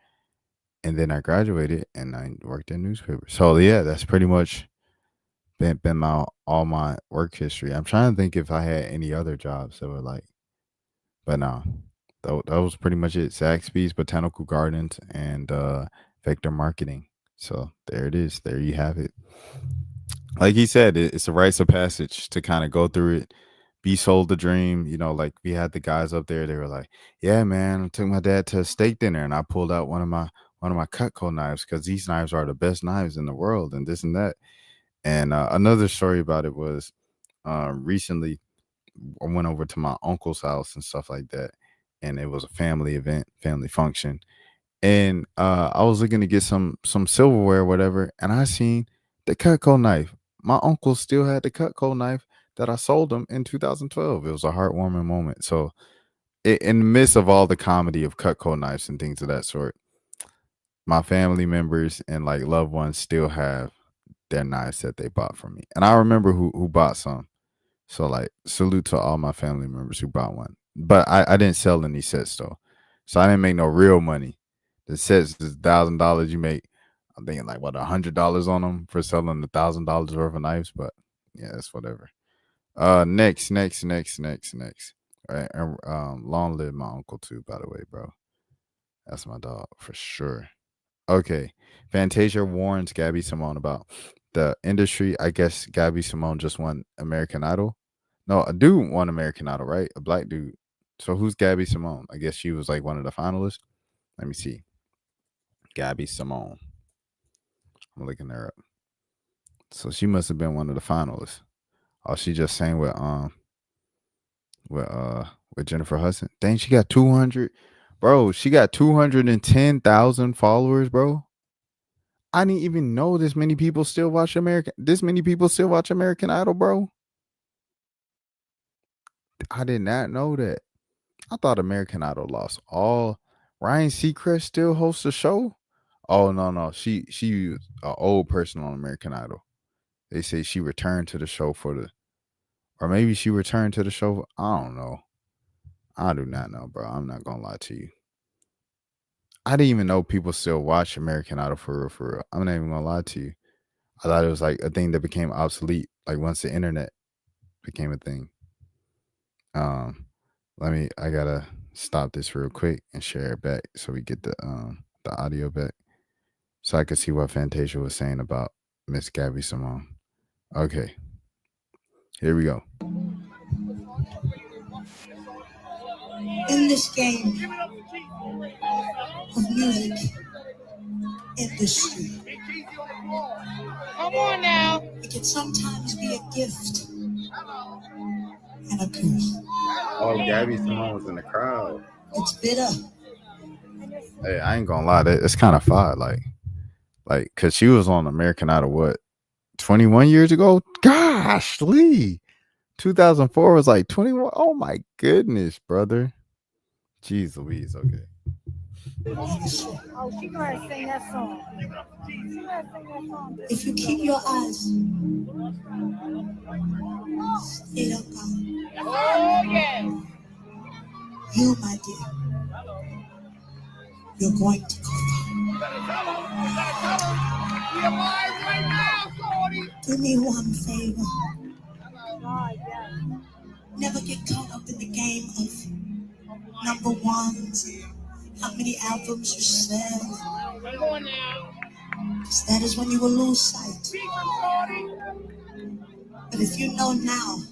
And then I graduated and I worked in newspaper. So yeah, that's pretty much been my all my work history. I'm trying to think if I had any other jobs that were like, but no, that was pretty much it. Zaxby's, Botanical Gardens, and Vector Marketing. So there it is. There you have it. Like he said, it's a rites of passage to kind of go through it, be sold the dream. Like we had the guys up there. They were like, "Yeah, man, I took my dad to a steak dinner, and I pulled out one of my Cutco knives because these knives are the best knives in the world, and this and that." And another story about it was recently I went over to my uncle's house and stuff like that, and it was a family event, family function, and I was looking to get some silverware, or whatever, and I seen the Cutco knife. My uncle still had the Cutco knife that I sold him in 2012. It was a heartwarming moment. So, in the midst of all the comedy of Cutco knives and things of that sort, my family members and like loved ones still have their knives that they bought from me, and I remember who bought some. So like salute to all my family members who bought one. But I didn't sell any sets though. So I didn't make no real money. The sets is $1,000 you make. I'm thinking like what $100 on them for selling $1,000 worth of knives, but yeah, that's whatever. Next. All right, and long live my uncle too, by the way, bro. That's my dog for sure. Okay. Fantasia warns Gabby Simone about the industry. I guess Gabby Simone just won American Idol. No, a dude won American Idol, right? A black dude. So who's Gabby Simone? I guess she was like one of the finalists. Let me see. Gabby Simone. I'm looking her up. So she must have been one of the finalists. Oh, she just sang with uh with Jennifer Hudson. Dang, she got 200. Bro, she got 210,000 followers, bro. I didn't even know this many people still watch American Idol, bro. I did not know that. I thought American Idol lost all. Ryan Seacrest still hosts a show. Oh no, she was an old person on American Idol. They say she returned to the show or maybe she returned to the show. I don't know. I do not know, bro. I'm not gonna lie to you. I didn't even know people still watch American Idol for real, for real. I'm not even gonna lie to you. I thought it was like a thing that became obsolete, like once the internet became a thing. Um, I gotta stop this real quick and share it back so we get the audio back, so I could see what Fantasia was saying about Miss Gabby Simone. Okay, here we go. In this game of music industry, Come on now. it can sometimes be a gift and a curse. Oh, Gabby Simone was in the crowd. It's bitter. Hey, I ain't gonna lie, it's kind of fire. Like, cause she was on American Idol what 21 years ago. Gosh, Lee, 2004 was like 21. Oh my goodness, brother. Jeez Louise. Okay. Oh, she gonna sing that song. If you keep your eyes stayed up on Oh, yes. you, my dear, you're going to go far. Do me one favor. Never get caught up in the game of number ones, how many albums you sell. Come on now. That is when you will lose sight. But if you know now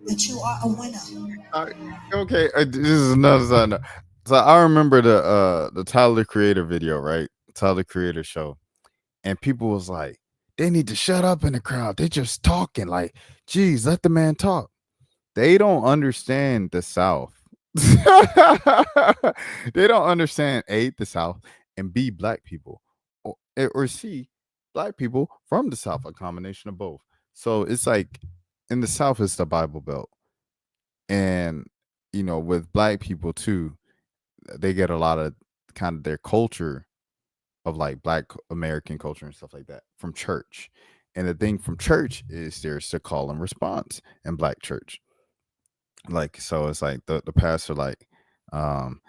that you are a winner. Okay, this is another side. So I remember the Tyler the Creator video, right? Tyler the Creator show, and people was like, they need to shut up in the crowd. They just talking. Like, geez, let the man talk. They don't understand the South. They don't understand A, the South, and B, black people, or C, black people from the South, a combination of both. So it's like in the South, it's the Bible Belt, and with black people too, they get a lot of kind of their culture of like black American culture and stuff like that from church. And the thing from church is there's the call and response in black church. Like, so it's like the pastor like, and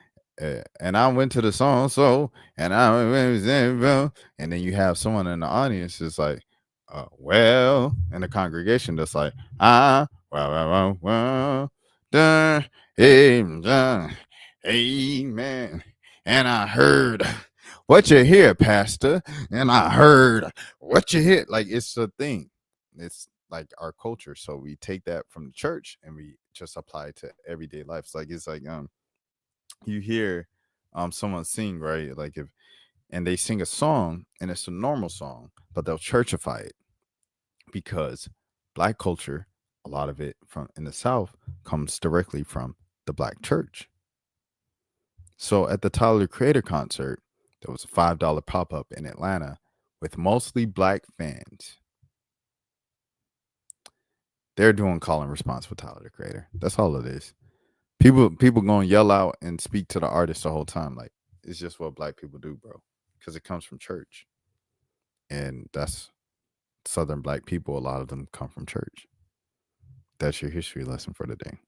I went to the so and and then you have someone in the audience is like, well, in the congregation that's like, done, amen. And I heard what you hear, pastor, and I heard what you hear. Like, it's a thing. It's like our culture. So we take that from the church and we just apply it to everyday life. It's like you hear someone sing, right? Like and they sing a song and it's a normal song, but they'll churchify it because black culture, a lot of it from in the South comes directly from the black church. So at the Tyler the Creator concert, there was a $5 pop-up in Atlanta with mostly black fans. They're doing call and response with Tyler the Creator. That's all it is. People gonna yell out and speak to the artist the whole time. Like, it's just what black people do, bro. Because it comes from church. And that's Southern black people. A lot of them come from church. That's your history lesson for the day.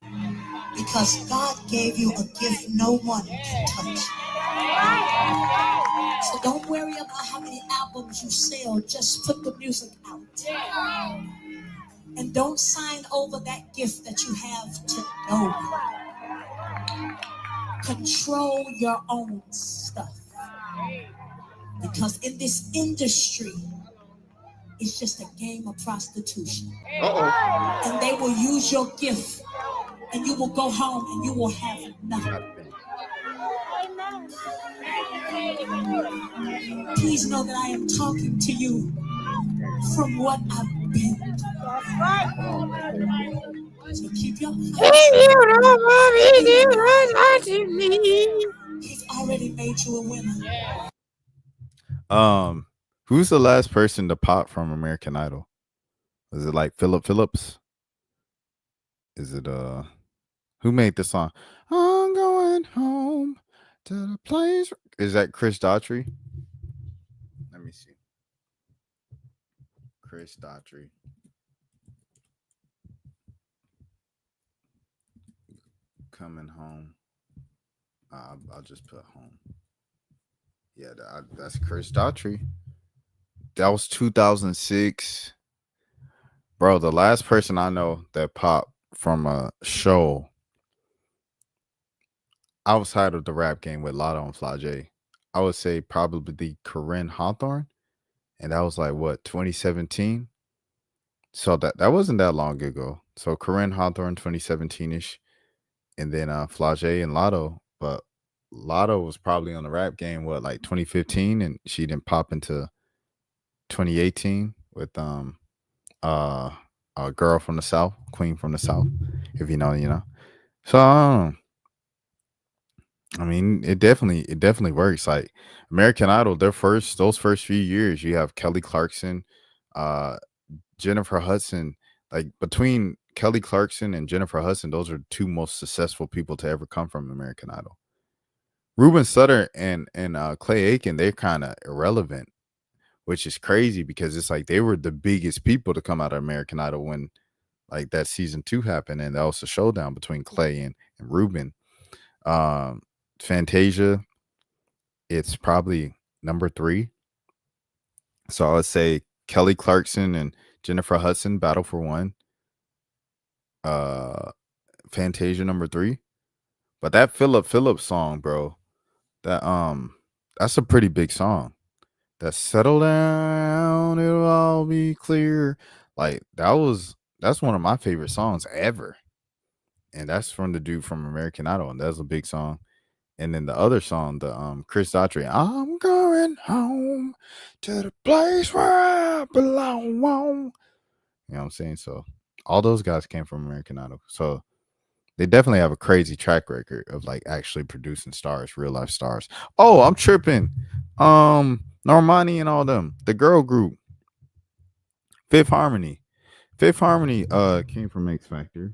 Because God gave you a gift no one can touch. So don't worry about how many albums you sell. Just put the music out. And don't sign over that gift that you have to nobody. Control your own stuff. Because in this industry, it's just a game of prostitution. And they will use your gift, and you will go home and you will have nothing. Please know that I am talking to you from what I've been. So keep your He's already made you a winner. Who's the last person to pop from American Idol? Was it like Philip Phillips? Is it who made the song? I'm going home to the place. Is that Chris Daughtry? Let me see. Chris Daughtry. Coming home. I'll just put home. Yeah, that's Chris Daughtry. That was 2006. Bro, the last person I know that popped from a show outside of the rap game with Lotto and Flage, I would say probably the Corinne Hawthorne. And that was like what, 2017? So that wasn't that long ago. So Corinne Hawthorne 2017ish. And then Flage and Lotto. But Lotto was probably on the rap game, what, like 2015, and she didn't pop into 2018 with uh a girl from the South, Queen from the South. If you know, you know. So I mean, it definitely works. Like American Idol, those first few years, you have Kelly Clarkson, uh, Jennifer Hudson. Like between Kelly Clarkson and Jennifer Hudson, those are two most successful people to ever come from American Idol. Ruben Sutter and Clay Aiken, they're kind of irrelevant, which is crazy because it's like they were the biggest people to come out of American Idol when like that season 2 happened, and that was a showdown between Clay and Ruben. Um, Fantasia, it's probably number 3. So I would say Kelly Clarkson and Jennifer Hudson battle for 1. Fantasia number 3. But that Philip Phillips song, bro, that that's a pretty big song. That settle down, it'll all be clear. Like that's one of my favorite songs ever. And that's from the dude from American Idol, and that's a big song. And then the other song, the Chris Daughtry, I'm going home to the place where I belong. You know what I'm saying? So all those guys came from American Idol. So they definitely have a crazy track record of like actually producing stars, real life stars. Oh, I'm tripping. Normani and all them. The girl group. Fifth Harmony. Fifth Harmony came from X Factor.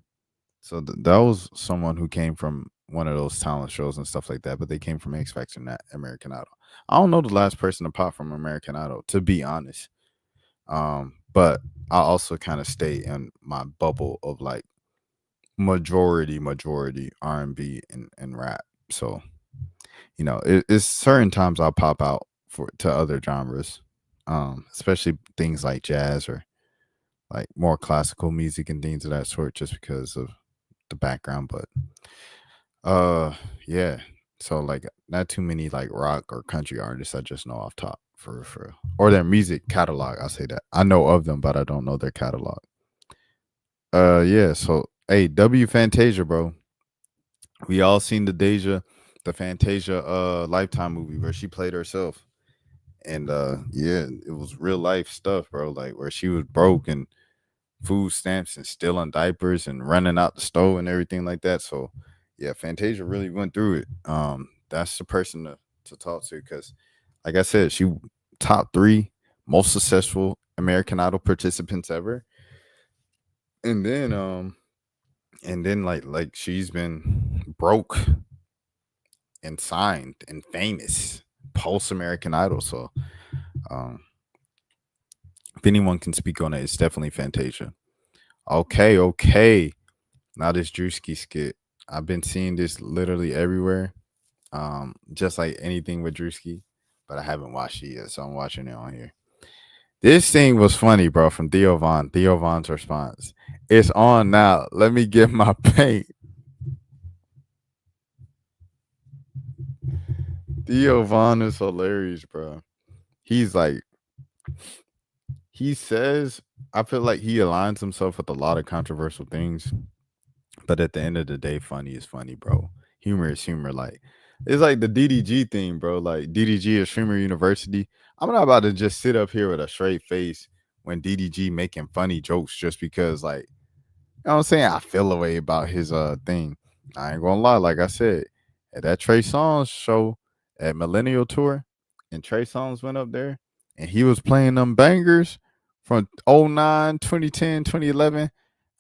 So that was someone who came from one of those talent shows and stuff like that, but they came from X Factor, not American Idol. I don't know the last person to pop from American Idol, to be honest. But I also kind of stay in my bubble of like majority R&B and rap. So, you know, it's certain times I'll pop out to other genres, especially things like jazz or like more classical music and things of that sort, just because of the background. But yeah, so like not too many like rock or country artists I just know off top for or their music catalog. I'll say that I know of them, but I don't know their catalog. Yeah, so hey, W Fantasia, bro, we all seen the Fantasia Lifetime movie where she played herself. And yeah, it was real life stuff, bro, like where she was broke and food stamps and stealing diapers and running out the store and everything like that. So yeah, Fantasia really went through it. That's the person to talk to, because like I said, she top 3 most successful American Idol participants ever. And then like she's been broke and signed and famous post American Idol. So if anyone can speak on it, it's definitely Fantasia. Okay. Now this Druski skit. I've been seeing this literally everywhere. Just like anything with Druski, but I haven't watched it yet, so I'm watching it on here. This thing was funny, bro, from Theo Von. Theo Von's response. It's on now. Let me get my paint. Theo Von is hilarious, bro. He's like, he says, I feel like he aligns himself with a lot of controversial things, but at the end of the day, funny is funny, bro. Humor is humor. Like, it's like the DDG thing, bro. Like, DDG is Streamer University. I'm not about to just sit up here with a straight face when DDG making funny jokes just because, like, you know what I'm saying? I feel a way about his thing. I ain't gonna lie, like I said, at that Trey Songz show at Millennial Tour, and Trey Songz went up there and he was playing them bangers from 09, 2010, 2011.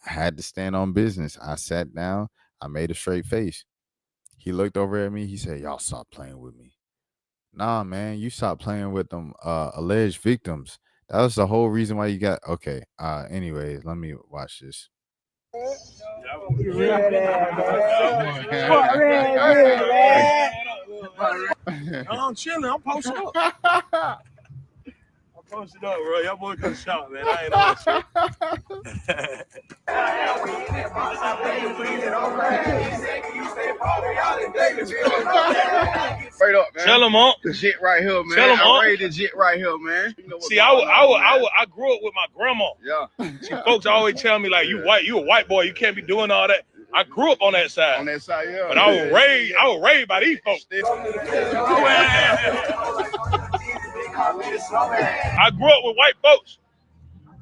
I had to stand on business. I sat down, I made a straight face. He looked over at me, he said, y'all stop playing with me. Nah, man, you stop playing with them alleged victims. That was the whole reason why you got okay. Anyways, let me watch this. That I'm chilling. I'm posted up. I'm posted up, bro. Y'all boy come shot, man. I ain't on that shit. Straight up, man. Tell them up. The shit right here, man. Tell them I up. raised the shit right here, man. You know See, I grew up with my grandma. Yeah. See, folks always tell me like, you a white boy, you can't be doing all that. I grew up on that side. On that side, yeah. But I was raised by these folks. I grew up with white folks,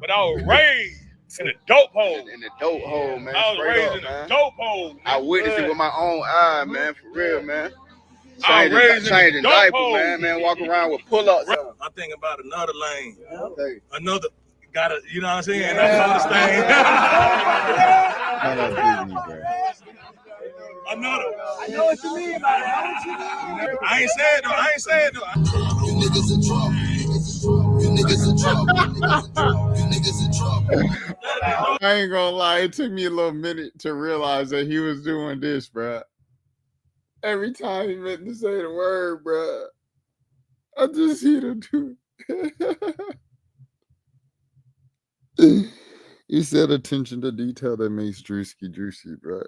but I was raised in a dope hole. In the dope hole, man. I was Straight raised up, in man. a dope hole. I witnessed it with my own eye, man. For real, man. I was raised in a Changing dope diapers, hole. man. Walk around with pull-ups. I'm thinking about another lane. Okay. Another, gotta, you know what I'm saying? That's another thing. That's Disney, bro. Another. I know what you mean by that. I ain't saying though. You niggas in trouble. You niggas in trouble. You niggas in trouble. I ain't gonna lie, it took me a little minute to realize that he was doing this, bro. Every time he meant to say the word, bro, I just see him do it. He said attention to detail that makes Druski, bro.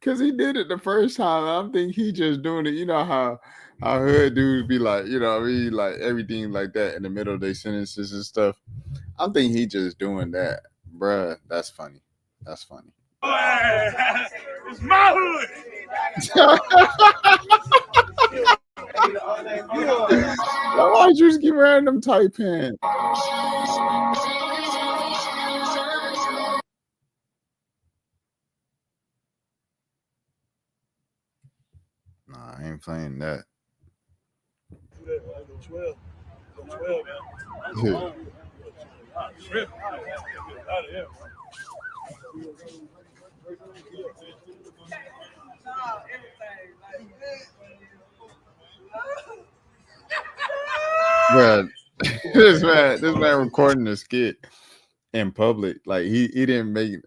Cause he did it the first time. I'm thinking he just doing it. You know how hood dudes be like, you know what I mean? Like everything like that in the middle of their sentences and stuff. I'm thinking he just doing that. Bruh, that's funny. That's funny. It's my hood. Why you just keep wearing them tight pants? Nah, I ain't playing that. Yeah. Bruh, this man recording a skit in public. Like he didn't make it.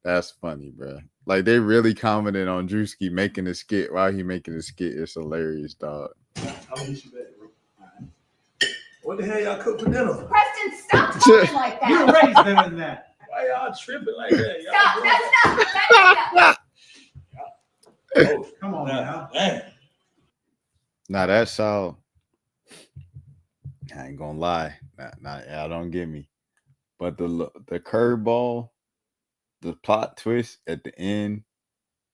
That's funny, bro. Like they really commented on Druski making a skit while he making a skit. It's hilarious, dog. What the hell y'all cook for dinner? Preston, stop talking like that. You raised them in that. Why y'all tripping like that? Stop. Oh, come on now. Now that's all. I ain't gonna lie. Y'all don't get me. But the curveball, the plot twist at the end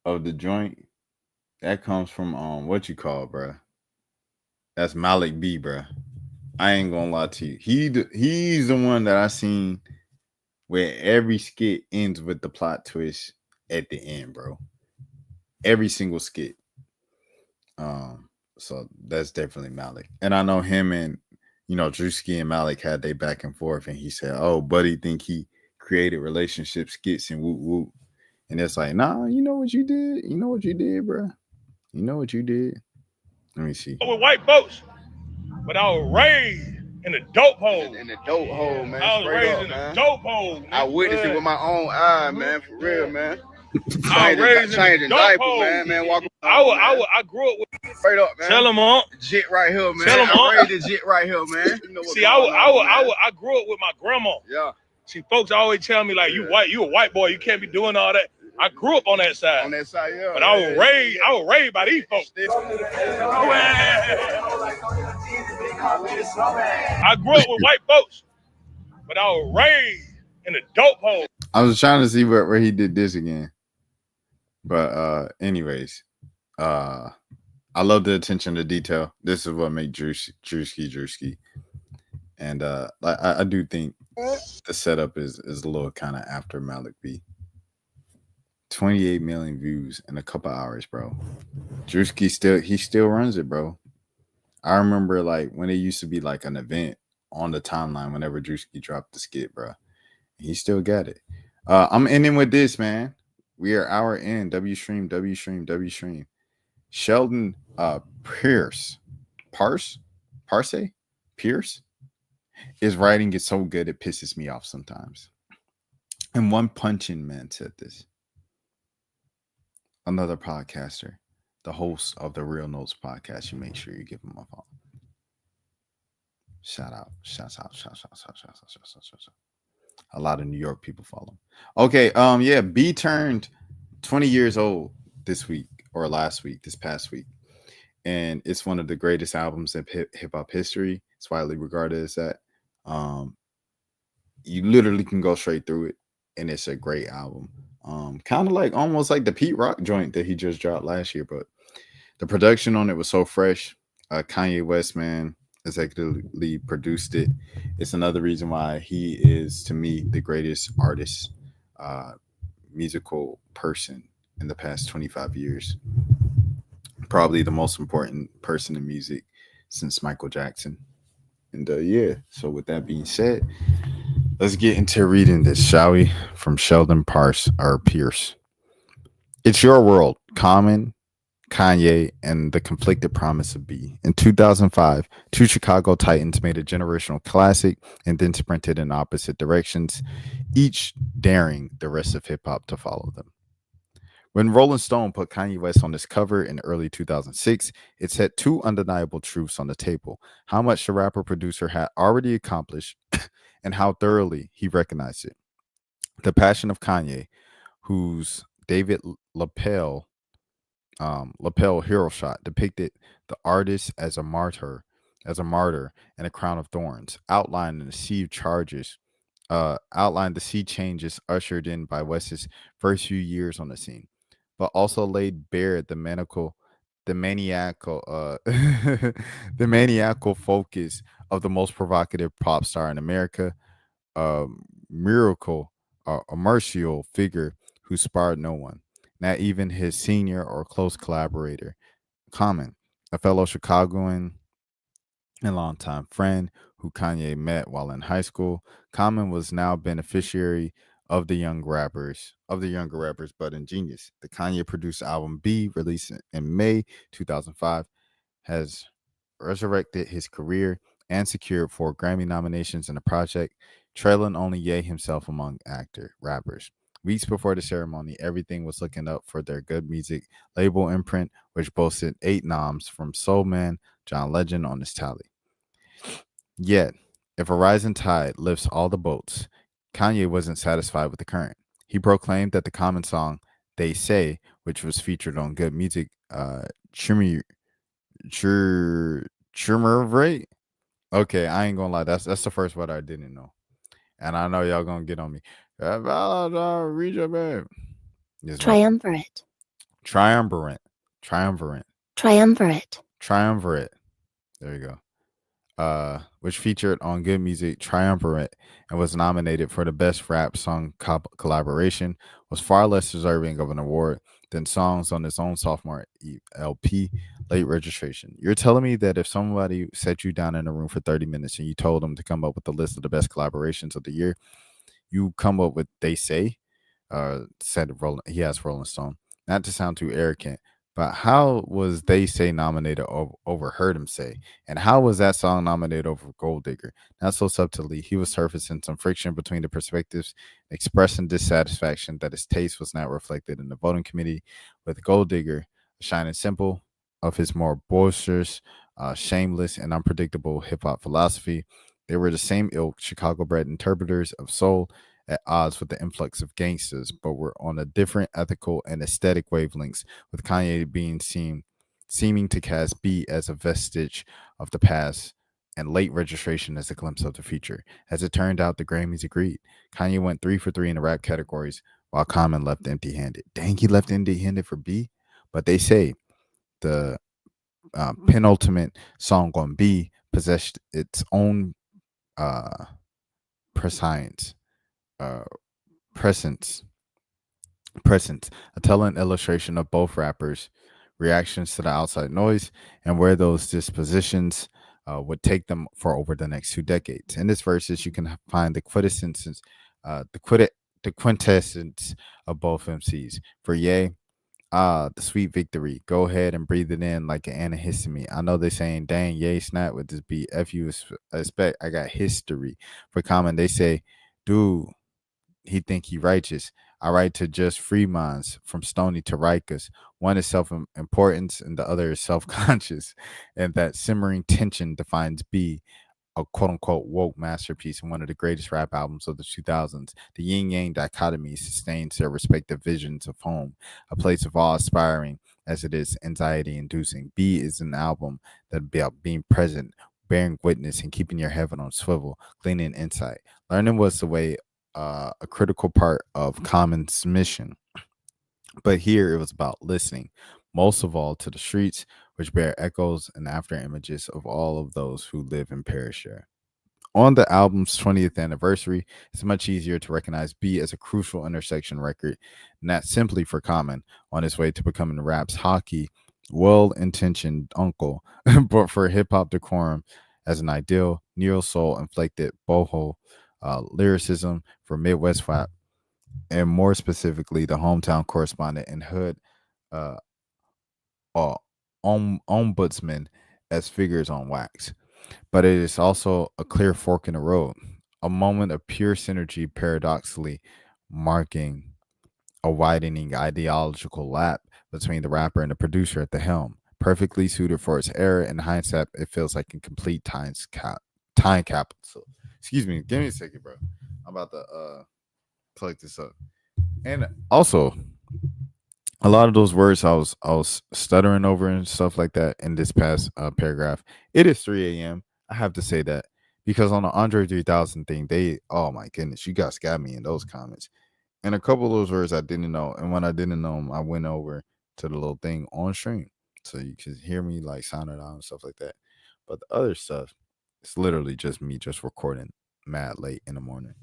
of the joint, that comes from what you call, bro. That's Malik B, bro. I ain't gonna lie to you. He's the one that I seen where every skit ends with the plot twist at the end, bro. Every single skit. So that's definitely Malik. And I know him and Druski and Malik had they back and forth, and he said, "Oh, buddy, think he created relationship skits and whoop whoop." And it's like, nah, you know what you did? You know what you did, bro? You know what you did? Let me see. With white folks, but I was raised in a dope hole. In the dope hole, man. I was Straight raised up, in man. a dope hole. I witnessed it with my own eye, man. For real, man. I was raised in a Changing dope diapers, hole. man. Walking. I grew up with. Straight up, man. Tell them up. Jit right here, man. Tell them I up. raised the jit right here, man. You know what's See, going on, I grew up with my grandma. Yeah. See, folks always tell me like, you a white boy, you can't be doing all that. I grew up on that side. On that side, yeah. But I was raised by these folks. I grew up with white folks, but I was raised in a dope hole. I was trying to see where he did this again. But anyways, I love the attention to detail. This is what makes Druski. And I do think the setup is a little kind of after Malik B. 28 million views in a couple hours, bro. Druski still runs it, bro. I remember like when it used to be like an event on the timeline whenever Druski dropped the skit, bro. He still got it. I'm ending with this, man. We are hour in. W stream. Sheldon Pierce is writing it so good it pisses me off sometimes. And one punching man said this. Another podcaster, the host of the Real Notes podcast. You make sure you give him a follow. Shout out. A lot of New York people follow him. Okay, yeah, B turned 20 years old this week or last week, this past week. And it's one of the greatest albums in hip hop history. It's widely regarded as that. You literally can go straight through it, and it's a great album. Kind of like almost like the Pete Rock joint that he just dropped last year, but the production on it was so fresh. Kanye West, man, executively produced it. It's another reason why he is, to me, the greatest artist, musical person in the past 25 years. Probably the most important person in music since Michael Jackson. And yeah, so with that being said, let's get into reading this, shall we? From Sheldon Pierce. It's Your World, Common, Kanye, and the Conflicted Promise of B. In 2005, two Chicago Titans made a generational classic and then sprinted in opposite directions, each daring the rest of hip hop to follow them. When Rolling Stone put Kanye West on this cover in early 2006, it set two undeniable truths on the table: how much the rapper producer had already accomplished and how thoroughly he recognized it. The Passion of Kanye, whose David lapel hero shot depicted the artist as a martyr and a crown of thorns, outlined the sea changes ushered in by West's first few years on the scene, but also laid bare the maniacal the maniacal focus of the most provocative pop star in America, a mercurial figure who spared no one, not even his senior or close collaborator, Common, a fellow Chicagoan and longtime friend who Kanye met while in high school. Common was now beneficiary of the younger rappers, but ingenious. The Kanye produced album B, released in May 2005, has resurrected his career and secured 4 Grammy nominations in the project, trailing only Ye himself among rappers. Weeks before the ceremony, everything was looking up for their good music label imprint, which boasted 8 noms from Soul Man, John Legend on its tally. Yet, if a rising tide lifts all the boats, Kanye wasn't satisfied with the current. He proclaimed that the Common song "They Say," which was featured on Good Music, Churmurvrate. Okay, I ain't gonna lie, that's the first word I didn't know, and I know y'all gonna get on me. Read your babe. Yes, Triumvirate. Triumvirate. There you go. Which featured on Good Music Triumvirate and was nominated for the Best Rap Song Collaboration, was far less deserving of an award than songs on its own sophomore LP, Late Registration. You're telling me that if somebody set you down in a room for 30 minutes and you told them to come up with a list of the best collaborations of the year, you come up with "They Say," said Rolling Stone. Not to sound too arrogant, but how was "They Say" nominated over "Heard Him Say"? And how was that song nominated over "Gold Digger"? Not so subtly, he was surfacing some friction between the perspectives, expressing dissatisfaction that his taste was not reflected in the voting committee, with "Gold Digger" a shining symbol of his more boisterous, shameless, and unpredictable hip-hop philosophy. They were the same ilk, Chicago-bred interpreters of soul, at odds with the influx of gangsters, but were on a different ethical and aesthetic wavelengths, with Kanye seeming to cast B as a vestige of the past and Late Registration as a glimpse of the future. As it turned out, the Grammys agreed. Kanye went 3 for 3 in the rap categories, while Common left empty-handed. Dang, he left empty-handed for B? But They Say, the penultimate song on B, possessed its own prescience, presence, a telling illustration of both rappers' reactions to the outside noise and where those dispositions would take them for over the next 2 decades. In this verses, you can find the quintessence of both MCs. For Ye, the sweet victory. Go ahead and breathe it in like an antihistamine. I know they're saying, dang, Ye snap with this beat. F you expect, I got history. For Common, they say, dude, he think he righteous. I write to just free minds from Stony to Rikers. One is self-importance and the other is self-conscious. And that simmering tension defines B, a quote unquote woke masterpiece and one of the greatest rap albums of the 2000s. The yin yang dichotomy sustains their respective visions of home, a place of awe aspiring as it is anxiety inducing. B is an album that about being present, bearing witness, and keeping your head on swivel, gleaning insight. Learning was the way, a critical part of Common's mission. But here it was about listening, most of all to the streets, which bear echoes and after images of all of those who live and perish there. On the album's 20th anniversary, it's much easier to recognize B as a crucial intersection record, not simply for Common on his way to becoming rap's hockey, well intentioned uncle, but for hip hop decorum as an ideal, neo soul inflected boho lyricism for Midwest rap, and more specifically, the hometown correspondent and hood uh, uh, ombudsman as figures on wax. But it is also a clear fork in the road, a moment of pure synergy, paradoxically marking a widening ideological lap between the rapper and the producer at the helm. Perfectly suited for its era. In hindsight, it feels like a complete time capsule. Excuse me, give me a second, bro. I'm about to plug this up. And also, a lot of those words I was stuttering over and stuff like that in this past paragraph. It is 3 a.m. I have to say that because on the Andre 3000 thing, they, oh my goodness, you guys got me in those comments. And a couple of those words I didn't know, and when I didn't know them, I went over to the little thing on stream so you could hear me like sound it out and stuff like that. But the other stuff, it's literally just me just recording mad late in the morning.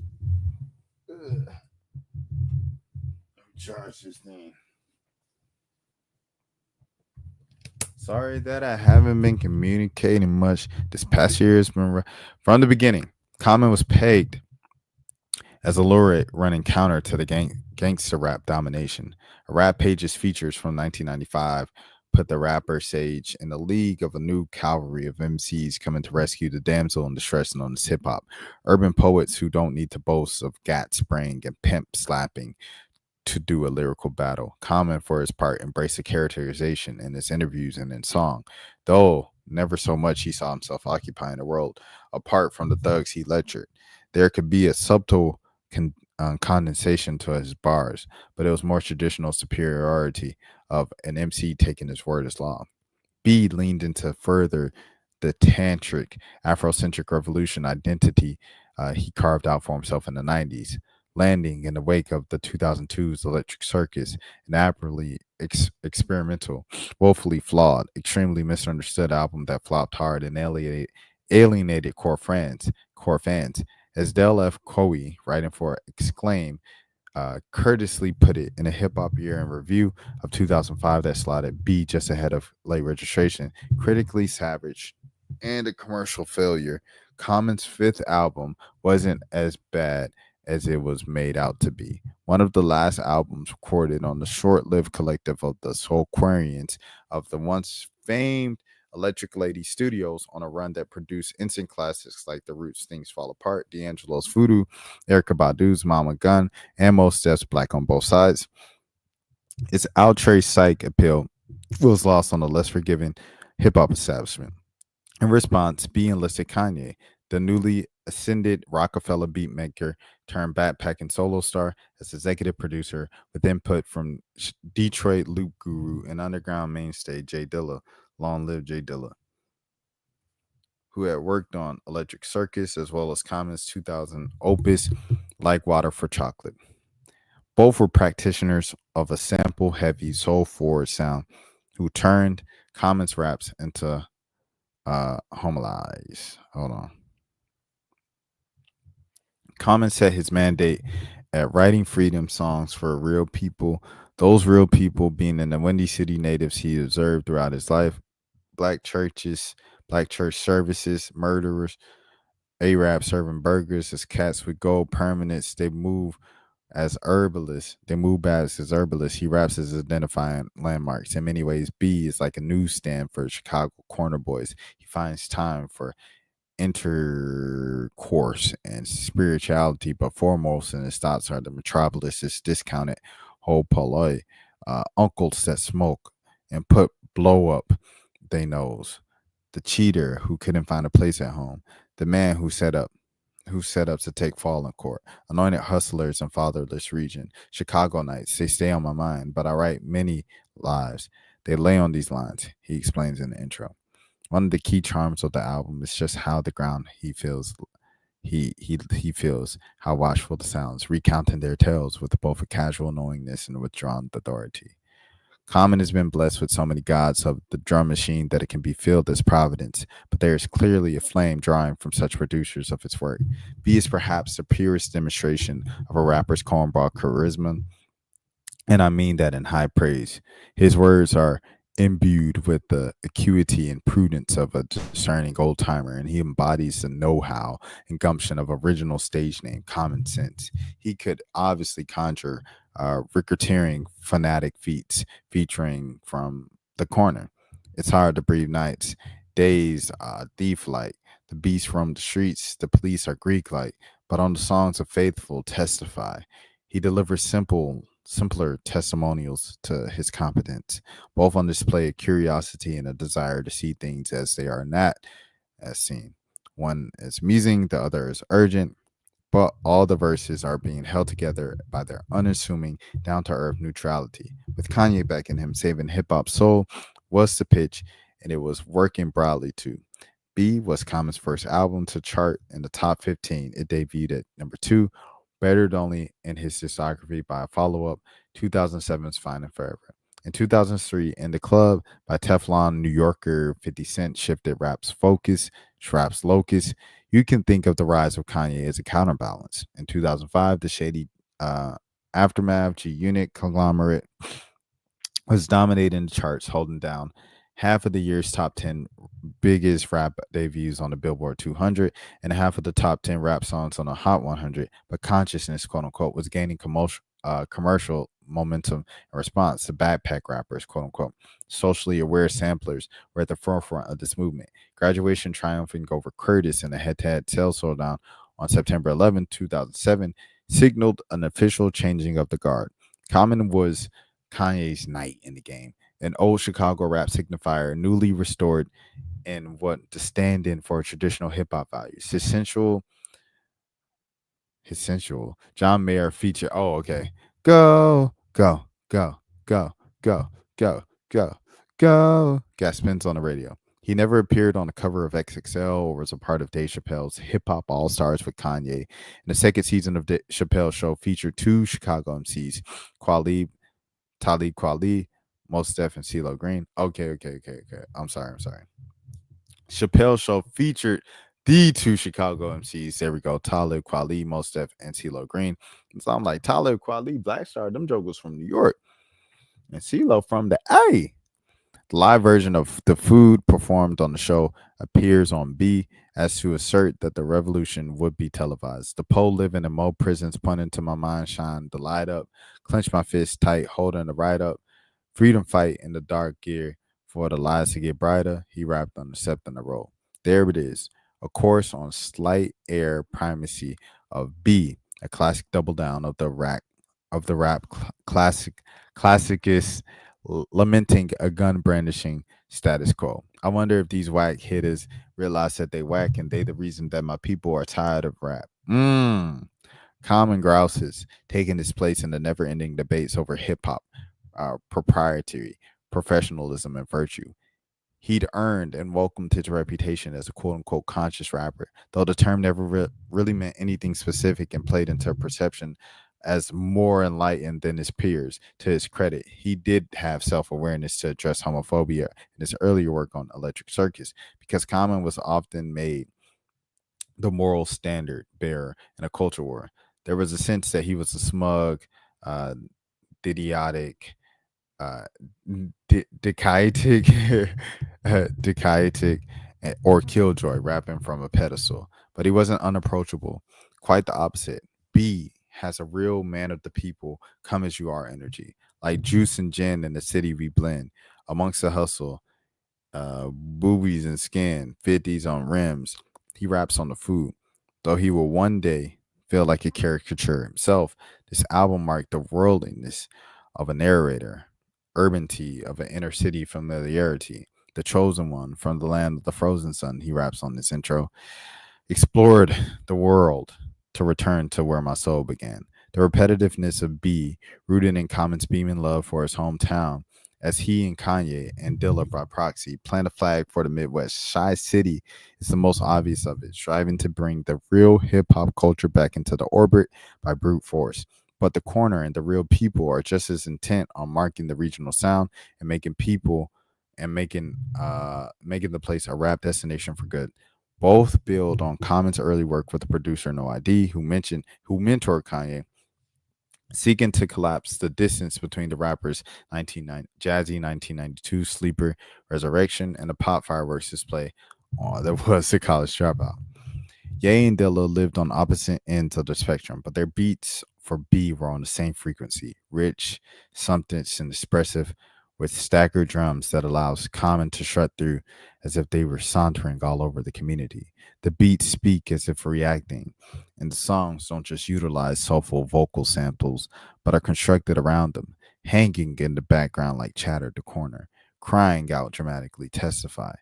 Ugh. Let me charge this thing. Sorry that I haven't been communicating much. This past year has been from the beginning. Common was pegged as a laureate running counter to the gangster rap domination. A Rap Pages features from 1995 put the rapper Sage in the league of a new cavalry of MCs coming to rescue the damsel in distress known as hip hop. Urban poets who don't need to boast of gat spraying and pimp slapping to do a lyrical battle. Common, for his part, embraced the characterization in his interviews and in song, though never so much he saw himself occupying the world apart from the thugs he lectured. There could be a subtle condensation to his bars, but it was more traditional superiority of an MC taking his word as law. B leaned into further the tantric Afrocentric revolution identity he carved out for himself in the 90s, landing in the wake of the 2002's Electric Circus, an aptly experimental, woefully flawed, extremely misunderstood album that flopped hard and alienated core fans. As Del F. Coey, writing for Exclaim, courteously put it in a hip hop year in review of 2005 that slotted B just ahead of Late Registration, critically savage and a commercial failure. Common's fifth album wasn't as bad as it was made out to be. One of the last albums recorded on the short-lived collective of the Soulquarians of the once famed Electric Lady Studios, on a run that produced instant classics like The Roots' Things Fall Apart, D'Angelo's Voodoo, Erykah Badu's Mama Gun, and Mos Def's Black on Both Sides. Its outre psych appeal was lost on the less forgiving hip-hop establishment. In response, B enlisted Kanye, the newly ascended Rockefeller beatmaker turned backpacking solo star, as executive producer with input from Detroit loop guru and underground mainstay Jay Dilla, long live Jay Dilla, who had worked on Electric Circus as well as Common's 2000 opus Like Water for Chocolate. Both were practitioners of a sample-heavy, soul-forward sound who turned Common's raps into homilies. Hold on. Common set his mandate at writing freedom songs for real people, those real people being in the Windy City natives he observed throughout his life, black churches, black church services, murderers, Arab serving burgers as cats with gold permanents. They move as herbalists. They move back as herbalists. He raps as identifying landmarks. In many ways, B is like a newsstand for Chicago corner boys. He finds time for intercourse and spirituality, but foremost in his thoughts are the metropolis's discounted whole polloi, uncles that smoke and put blow up they nose, the cheater who couldn't find a place at home, the man who set up to take fall in court, anointed hustlers in fatherless region, Chicago nights, they stay on my mind, but I write many lives. They lay on these lines, he explains in the intro. One of the key charms of the album is just how the ground he feels he feels, how watchful the sounds, recounting their tales with both a casual knowingness and withdrawn authority. Common has been blessed with so many gods of the drum machine that it can be filled as providence, but there is clearly a flame drawing from such producers of its work. B is perhaps the purest demonstration of a rapper's cornball charisma, and I mean that in high praise. His words are imbued with the acuity and prudence of a discerning old timer, and he embodies the know-how and gumption of original stage name Common Sense. He could obviously conjure ricketeering fanatic feats featuring from the corner. It's hard to breathe nights, days, thief like. The beast from the streets, the police are Greek like, but on the songs of faithful testify. He delivers simpler testimonials to his competence, both on display a curiosity and a desire to see things as they are not as seen. One is musing, the other is urgent, but all the verses are being held together by their unassuming, down-to-earth neutrality. With Kanye backing him, saving hip-hop soul was the pitch, and it was working broadly too. B was Common's first album to chart in the top 15. It debuted at number 2, bettered only in his discography by a follow-up, 2007's Fine and Forever. In 2003, In the Club by Teflon New Yorker 50 Cent shifted rap's focus, rap's locus. You can think of the rise of Kanye as a counterbalance. In 2005, the shady Aftermath G Unit conglomerate was dominating the charts, holding down half of the year's top 10 biggest rap debuts on the Billboard 200 and half of the top 10 rap songs on the Hot 100. But consciousness, quote unquote, was gaining commercial momentum in response to backpack rappers, quote unquote. Socially aware samplers were at the forefront of this movement. Graduation triumphing over Curtis in a head-to-head sales showdown on September 11, 2007, signaled an official changing of the guard. Common was Kanye's knight in the game, an old Chicago rap signifier, newly restored and what to stand in for traditional hip hop values. His sensual John Mayer feature. Oh, okay. Go, go, go, go, go, go, go, go. Got spins on the radio. He never appeared on the cover of XXL or was a part of Dave Chappelle's Hip Hop All Stars with Kanye. And the second season of Chappelle's show featured 2 Chicago MCs, Talib Kweli, Mos Def, and CeeLo Green. Okay. I'm sorry. Chappelle's show featured the 2 Chicago MCs. There we go. Talib Kweli, Mos Def, and CeeLo Green. And so I'm like, Talib Kweli, Black Star, them jokers from New York. And CeeLo from the A. The live version of The Food performed on the show appears on B as to assert that the revolution would be televised. The pole living in Mo prisons pointing to my mind shine the light up, clench my fist tight, holding the right up, freedom fight in the dark gear for the lies to get brighter. He rapped on accepting the role. There it is, a course on slight air primacy of B, a classic double down of the rap classicist lamenting a gun brandishing status quo. I wonder if these whack hitters realize that they whack and they the reason that my people are tired of rap. Common grouses taking its place in the never-ending debates over hip-hop, proprietary, professionalism, and virtue. He'd earned and welcomed his reputation as a quote-unquote conscious rapper, though the term never really meant anything specific and played into perception as more enlightened than his peers. To his credit, he did have self-awareness to address homophobia in his earlier work on Electric Circus, because Common was often made the moral standard bearer in a culture war. There was a sense that he was a smug, idiotic, dicaitic, or killjoy rapping from a pedestal, but he wasn't unapproachable. Quite the opposite. B has a real man of the people, come as you are energy, like juice and gin in the city we blend. Amongst the hustle, boobies and skin, 50s on rims. he raps on the food. Though he will one day feel like a caricature himself, this album marked the worldliness of a narrator, urbanity of an inner city familiarity, the chosen one from the land of the frozen sun, he raps on this intro, explored the world to return to where my soul began. The repetitiveness of B, rooted in Common's beaming love for his hometown, as he and Kanye and Dilla by proxy plant a flag for the Midwest. Shy City is the most obvious of it, striving to bring the real hip hop culture back into the orbit by brute force. But the corner and the real people are just as intent on marking the regional sound and making people and making the place a rap destination for good. Both build on Common's early work with the producer No ID, who mentored Kanye, seeking to collapse the distance between the rappers' Jazzy 1992 Sleeper Resurrection and the Pop Fireworks display that was the College Dropout. Ye and Dilla lived on opposite ends of the spectrum, but their beats for B were on the same frequency, rich, sumptuous, and expressive, with staggered drums that allows Common to strut through as if they were sauntering all over the community. The beats speak as if reacting, and the songs don't just utilize soulful vocal samples, but are constructed around them, hanging in the background like chatter at the corner, crying out dramatically, testify,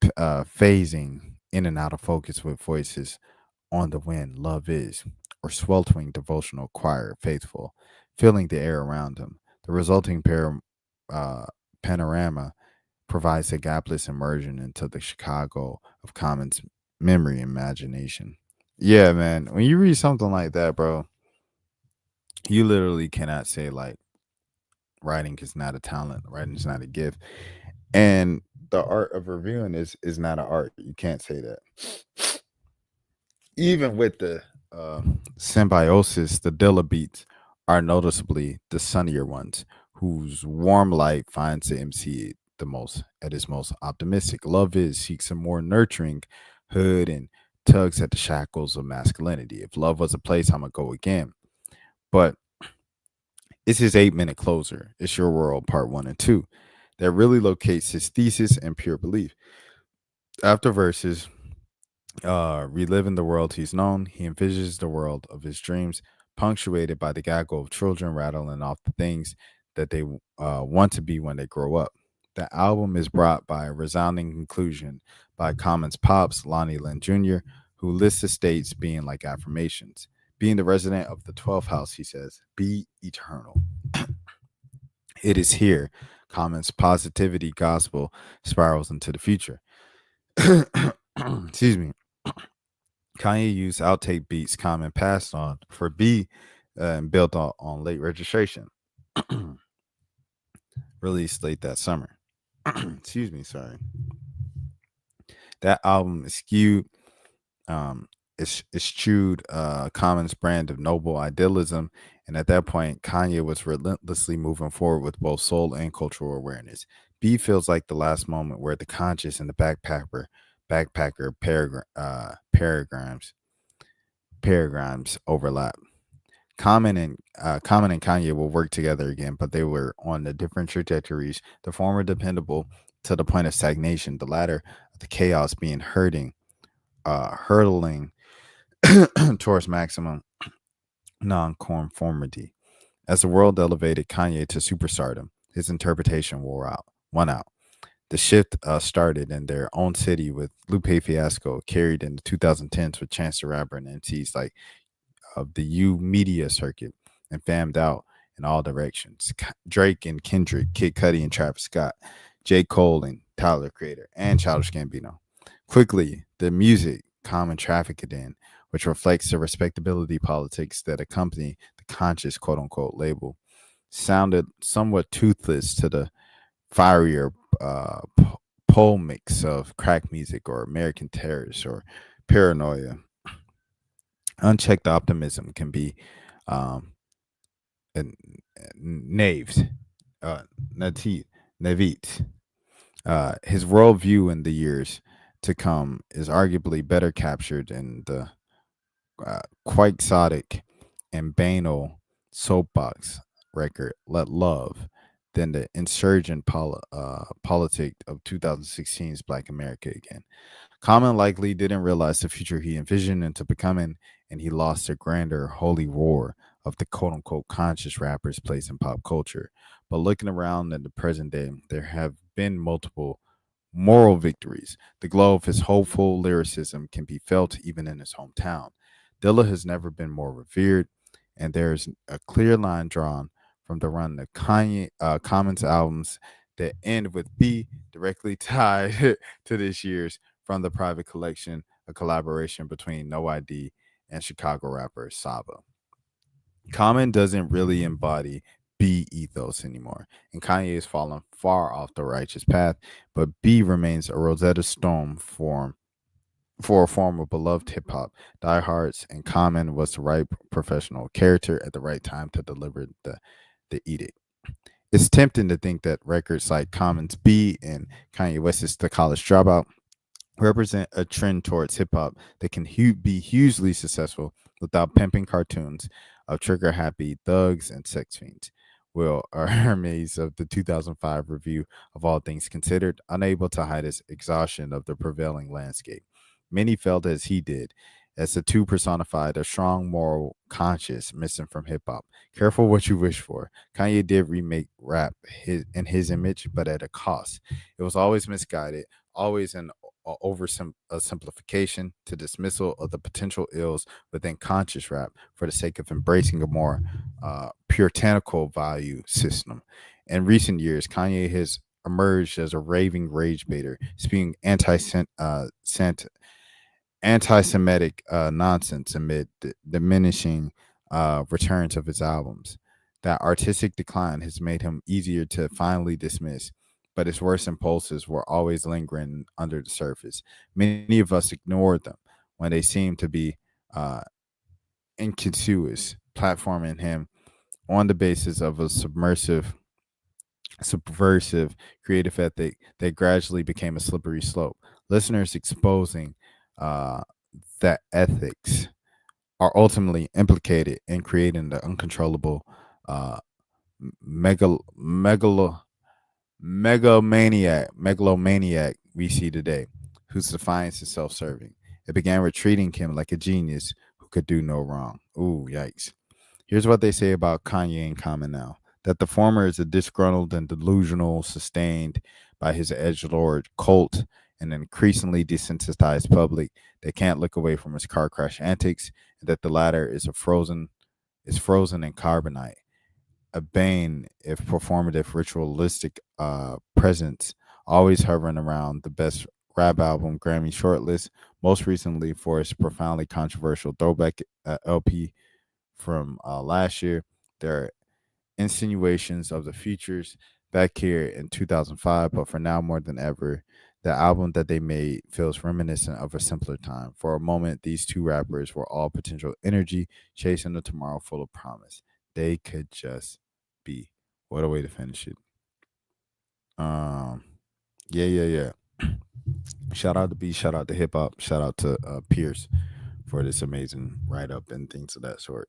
phasing in and out of focus with voices on the wind, love is, or sweltering devotional choir, faithful, filling the air around him. The resulting panorama provides a gapless immersion into the Chicago of Common's memory imagination. Yeah, man. When you read something like that, bro, you literally cannot say like writing is not a talent, writing is not a gift. And the art of reviewing is not an art. You can't say that. Even with the symbiosis, the Dilla beats are noticeably the sunnier ones, whose warm light finds the MC the most at his most optimistic. Love is seeks a more nurturing hood and tugs at the shackles of masculinity. If love was a place, I'm gonna go again. But it's his 8-minute closer. It's Your World Part 1 and 2 that really locates his thesis and pure belief. After verses, reliving the world he's known, he envisions the world of his dreams, punctuated by the gaggle of children rattling off the things that they want to be when they grow up. The album is brought by a resounding conclusion by Common's pops, Lonnie Lynn Jr., who lists the states being like affirmations. Being the resident of the 12th house, he says, be eternal. It is here Common's positivity gospel spirals into the future. Excuse me. Kanye used outtake beats Common passed on for B and built on late registration. Released late that summer. Excuse me, sorry. That album is skewed. It's chewed Common's brand of noble idealism, and at that point, Kanye was relentlessly moving forward with both soul and cultural awareness. B feels like the last moment where the conscious and the backpacker paragrams overlap. Common and Kanye will work together again, but they were on the different trajectories. The former dependable to the point of stagnation, the latter the chaos being hurtling towards maximum nonconformity. As the world elevated Kanye to superstardom, his interpretation won out. The shift started in their own city with Lupe Fiasco, carried in the 2010s with Chance the Rapper and MCs like of the U media circuit, and fammed out in all directions. Drake and Kendrick, Kid Cudi and Travis Scott, J. Cole and Tyler Creator, and Childish Gambino. Quickly, the music Common trafficked it in, which reflects the respectability politics that accompany the conscious quote-unquote label, sounded somewhat toothless to the fierier pole mix of crack music or American Terrorist or Paranoia. Unchecked optimism can be naivete. His worldview in the years to come is arguably better captured in the quixotic and banal soapbox record, Let Love, than the insurgent politic of 2016's Black America again. Common likely didn't realize the future he envisioned into becoming, and he lost the grander holy roar of the quote-unquote conscious rapper's place in pop culture. But looking around in the present day, there have been multiple moral victories. The glow of his hopeful lyricism can be felt even in his hometown. Dilla has never been more revered, and there's a clear line drawn from the run of Common's albums that end with B directly tied to this year's From the Private Collection, a collaboration between No ID and Chicago rapper Saba. Common doesn't really embody B ethos anymore, and Kanye has fallen far off the righteous path, but B remains a Rosetta Stone for a form of beloved hip hop diehards, and Common was the right professional character at the right time to deliver the edict. It's tempting to think that records like Common's B and Kanye West's The College Dropout represent a trend towards hip hop that can be hugely successful without pimping cartoons of trigger happy thugs and sex fiends. Will Hermes of the 2005 review of All Things Considered, unable to hide his exhaustion of the prevailing landscape. Many felt as he did, as the two personified a strong moral conscience missing from hip hop. Careful what you wish for. Kanye did remake rap in his image, but at a cost. It was always misguided, always an simplification to dismissal of the potential ills within conscious rap for the sake of embracing a more puritanical value system. In recent years, Kanye has emerged as a raving rage baiter, spewing anti-Semitic nonsense amid the diminishing returns of his albums. That artistic decline has made him easier to finally dismiss, but his worst impulses were always lingering under the surface. Many of us ignored them when they seemed to be inconspicuous, platforming him on the basis of a subversive creative ethic that gradually became a slippery slope. Listeners exposing that ethics are ultimately implicated in creating the uncontrollable megalomaniac we see today, whose defiance is self-serving. It began with treating him like a genius who could do no wrong. Ooh, yikes. Here's what they say about Kanye and Common now: that the former is a disgruntled and delusional, sustained by his edgelord cult, and an increasingly desensitized public that can't look away from his car crash antics, and that the latter is frozen in carbonite, a bane if performative ritualistic presence, always hovering around the best rap album Grammy shortlist, most recently for his profoundly controversial throwback LP from last year. There are insinuations of the features back here in 2005, but for now more than ever, the album that they made feels reminiscent of a simpler time. For a moment, these two rappers were all potential energy, chasing a tomorrow full of promise. They could just be. What a way to finish it. Yeah. Shout out to B, shout out to hip hop, shout out to Pierce for this amazing write up and things of that sort.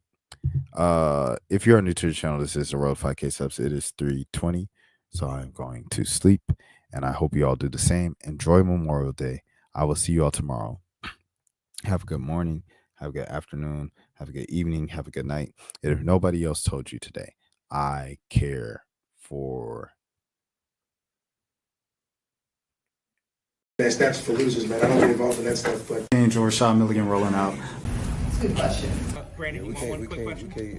If you're new to the channel, this is the Road 5K Subs. It is 3:20, so I'm going to sleep, and I hope you all do the same. Enjoy Memorial Day. I will see you all tomorrow. Have a good morning, have a good afternoon, have a good evening, have a good night. And if nobody else told you today, I care for. That's for losers, man. I don't get involved in that stuff, but. Angel Rashad Milligan rolling out. That's a good question. We can't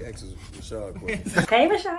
ask Rashad a question. Hey, Rashad.